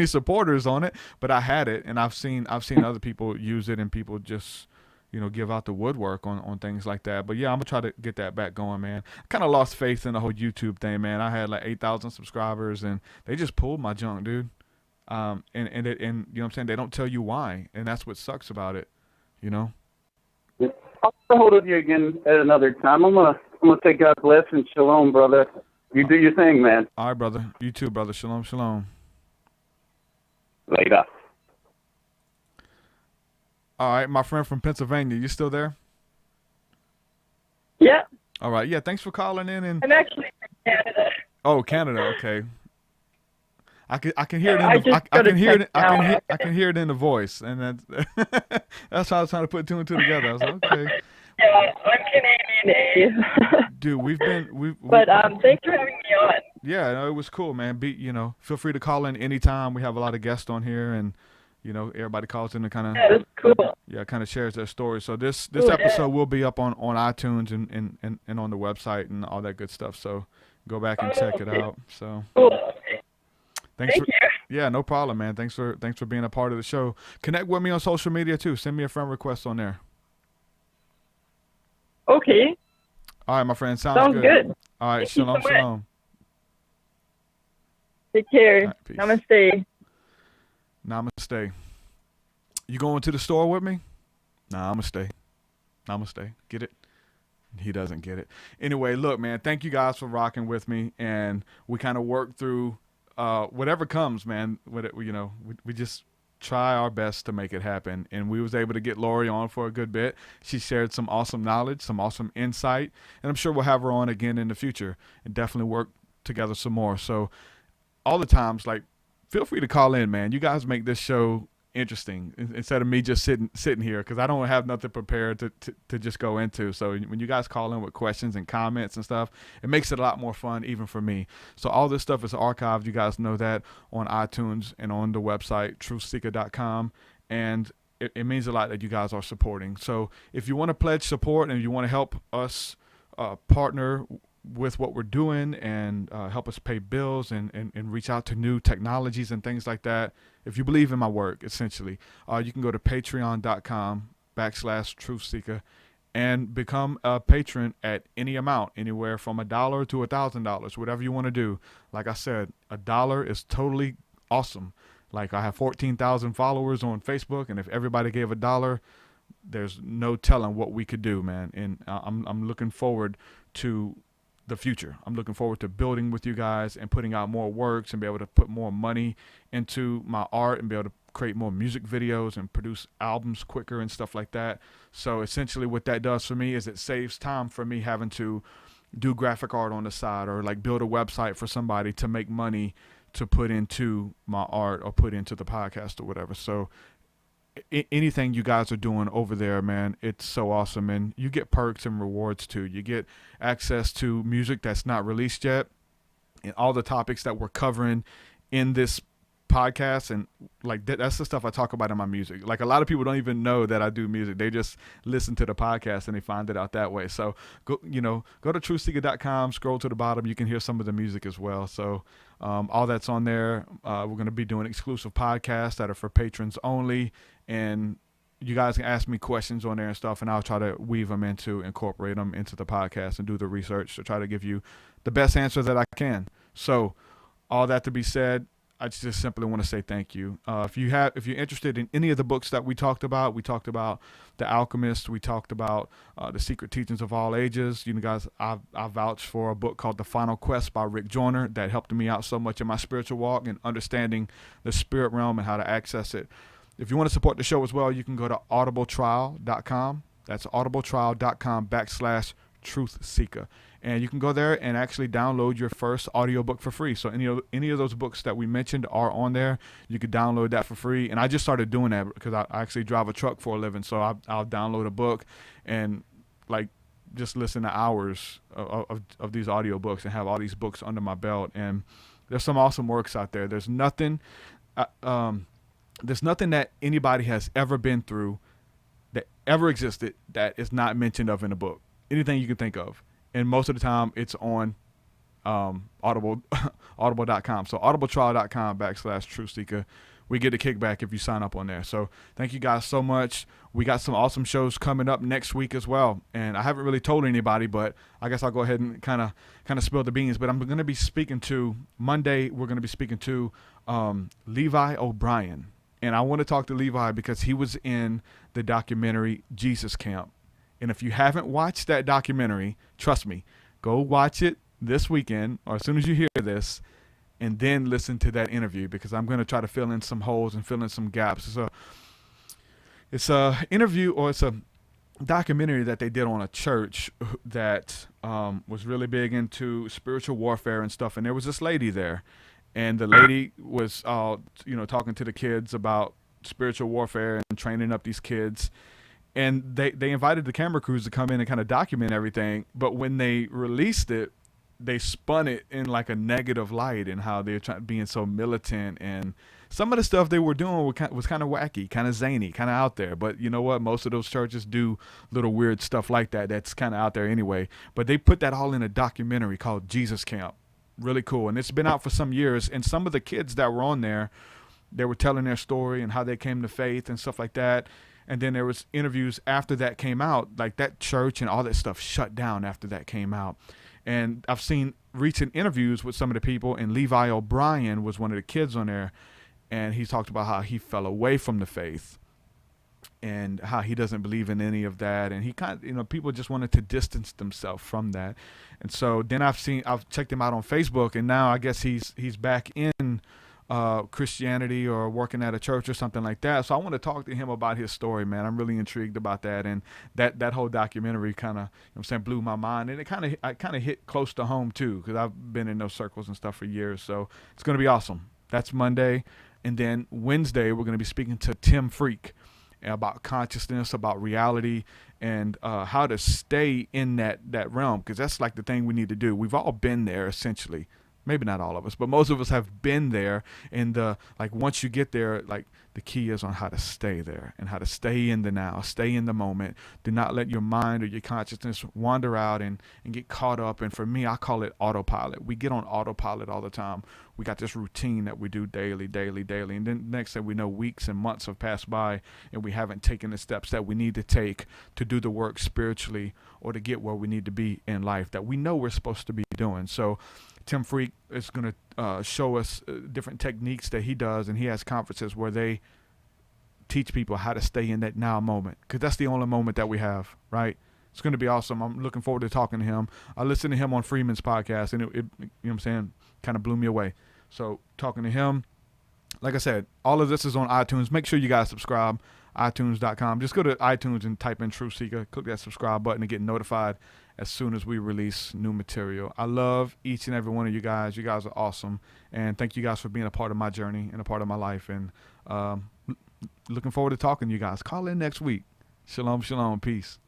Speaker 3: supporters on it, but I had it, and I've seen other people use it, and people just, you know, give out the woodwork on things like that. But yeah, I'm gonna try to get that back going, man. I kind of lost faith in the whole YouTube thing, man. I had like 8,000 subscribers, and they just pulled my junk, dude. And you know what I'm saying, they don't tell you why, and that's what sucks about it, you know.
Speaker 8: I'll get a hold of you again at another time. I'm gonna say God bless and shalom, brother. You do your thing, man.
Speaker 3: All right, brother. You too, brother. Shalom, shalom.
Speaker 8: Later.
Speaker 3: All right, my friend from Pennsylvania, you still there?
Speaker 7: Yeah.
Speaker 3: All right, yeah. Thanks for calling in. And
Speaker 7: I'm actually from Canada.
Speaker 3: Oh, Canada. Okay. I can hear it. I can hear it in the voice, and that's how I was trying to put two and two together. I was like, okay.
Speaker 7: Yeah, I'm Canadian.
Speaker 3: Dude, we've
Speaker 7: But thanks for having me on.
Speaker 3: Yeah, no, it was cool, man. Feel free to call in anytime. We have a lot of guests on here, and everybody calls in and kind of
Speaker 7: Yeah, that's cool.
Speaker 3: shares their story. So this
Speaker 7: Cool,
Speaker 3: episode
Speaker 7: yeah.
Speaker 3: will be up on iTunes and on the website and all that good stuff. So go back and check it
Speaker 7: Okay.
Speaker 3: out. So
Speaker 7: Cool.
Speaker 3: thanks
Speaker 7: Thank
Speaker 3: for
Speaker 7: you.
Speaker 3: yeah, no problem, man. Thanks for being a part of the show. Connect with me on social media too. Send me a friend request on there.
Speaker 7: Okay.
Speaker 3: All right, my friend.
Speaker 7: Sounds good.
Speaker 3: All right,
Speaker 7: Thank you so
Speaker 3: shalom,
Speaker 7: much.
Speaker 3: shalom.
Speaker 7: Take care.
Speaker 3: All right, peace.
Speaker 7: Namaste.
Speaker 3: Namaste. You going to the store with me? Nah, I'ma stay. Get it? He doesn't get it. Anyway, look, man, thank you guys for rocking with me, and we kind of work through whatever comes, man. We just try our best to make it happen, and we was able to get Noorey on for a good bit. She shared some awesome knowledge, some awesome insight, and I'm sure we'll have her on again in the future and definitely work together some more. So all the times, like, feel free to call in, man. You guys make this show interesting instead of me just sitting here, because I don't have nothing prepared to just go into. So when you guys call in with questions and comments and stuff, it makes it a lot more fun even for me. So all this stuff is archived. You guys know that on iTunes and on the website TruthSeekah.com, and it means a lot that you guys are supporting. So if you want to pledge support and you want to help us partner with what we're doing and help us pay bills and reach out to new technologies and things like that, if you believe in my work, essentially, you can go to patreon.com/TruthSeekah and become a patron at any amount, anywhere from $1 to $1,000, whatever you want to do. Like I said, $1 is totally awesome. Like, I have 14,000 followers on Facebook, and if everybody gave $1, there's no telling what we could do, man. And I'm looking forward to the future. I'm looking forward to building with you guys and putting out more works and be able to put more money into my art and be able to create more music videos and produce albums quicker and stuff like that. So essentially what that does for me is it saves time for me having to do graphic art on the side, or like build a website for somebody to make money to put into my art or put into the podcast or whatever. So anything you guys are doing over there, man, it's so awesome. And you get perks and rewards too. You get access to music that's not released yet, and all the topics that we're covering in this podcast. And like that's the stuff I talk about in my music. Like, a lot of people don't even know that I do music. They just listen to the podcast and they find it out that way. So go to TruthSeekah.com, scroll to the bottom. You can hear some of the music as well. So all that's on there. We're going to be doing exclusive podcasts that are for patrons only, and you guys can ask me questions on there and stuff, and I'll try to incorporate them into the podcast and do the research to try to give you the best answer that I can. So all that to be said, I just simply want to say thank you. If you're interested in any of the books that we talked about The Alchemist, we talked about The Secret Teachings of All Ages. You guys, I vouch for a book called The Final Quest by Rick Joyner that helped me out so much in my spiritual walk and understanding the spirit realm and how to access it. If you want to support the show as well, you can go to audibletrial.com. That's audibletrial.com/TruthSeekah. And you can go there and actually download your first audiobook for free. So any of those books that we mentioned are on there. You could download that for free. And I just started doing that because I actually drive a truck for a living. So I'll download a book and like just listen to hours of these audiobooks and have all these books under my belt. And there's some awesome works out there. There's nothing that anybody has ever been through that ever existed that is not mentioned of in a book. Anything you can think of. And most of the time it's on audible.com. So audibletrial.com/TruthSeekah. We get a kickback if you sign up on there. So thank you guys so much. We got some awesome shows coming up next week as well. And I haven't really told anybody, but I guess I'll go ahead and kind of spill the beans. But I'm going to be speaking to Monday. We're going to be speaking to Levi O'Brien. And I want to talk to Levi because he was in the documentary Jesus Camp. And if you haven't watched that documentary, trust me, go watch it this weekend or as soon as you hear this, and then listen to that interview, because I'm going to try to fill in some holes and fill in some gaps. It's a interview, or it's a documentary that they did on a church that was really big into spiritual warfare and stuff. And there was this lady there, and the lady was talking to the kids about spiritual warfare and training up these kids. And they invited the camera crews to come in and kind of document everything. But when they released it, they spun it in like a negative light, and how they're being so militant, and some of the stuff they were doing was kind of wacky, kind of zany, kind of out there. But you know what? Most of those churches do little weird stuff like that. That's kind of out there anyway. But they put that all in a documentary called Jesus Camp. Really cool. And it's been out for some years. And some of the kids that were on there, they were telling their story and how they came to faith and stuff like that. And then there was interviews after that came out, like that church and all that stuff shut down after that came out. And I've seen recent interviews with some of the people, and Levi O'Brien was one of the kids on there. And he talked about how he fell away from the faith and how he doesn't believe in any of that. And he kind of, people just wanted to distance themselves from that. And so then I've checked him out on Facebook, and now I guess he's back in Christianity or working at a church or something like that. So I want to talk to him about his story, man. I'm really intrigued about that. And that whole documentary kind of, blew my mind. And it kind of hit close to home too, because I've been in those circles and stuff for years. So it's going to be awesome. That's Monday. And then Wednesday, we're going to be speaking to Tim Freak about consciousness, about reality, and how to stay in that realm, because that's like the thing we need to do. We've all been there, essentially. Maybe not all of us, but most of us have been there. And once you get there, like the key is on how to stay there and how to stay in the now, stay in the moment. Do not let your mind or your consciousness wander out and get caught up. And for me, I call it autopilot. We get on autopilot all the time. We got this routine that we do daily. And then next thing we know, weeks and months have passed by, and we haven't taken the steps that we need to take to do the work spiritually or to get where we need to be in life that we know we're supposed to be doing. So Tim Freak is going to show us different techniques that he does, and he has conferences where they teach people how to stay in that now moment, because that's the only moment that we have, right? It's going to be awesome. I'm looking forward to talking to him. I listened to him on Freeman's podcast, and it you know what I'm saying, kind of blew me away. So talking to him, like I said, all of this is on iTunes. Make sure you guys subscribe, iTunes.com. Just go to iTunes and type in TruthSeekah, click that subscribe button to get notified as soon as we release new material. I love each and every one of you guys. You guys are awesome. And thank you guys for being a part of my journey and a part of my life. And looking forward to talking to you guys. Call in next week. Shalom, shalom, peace.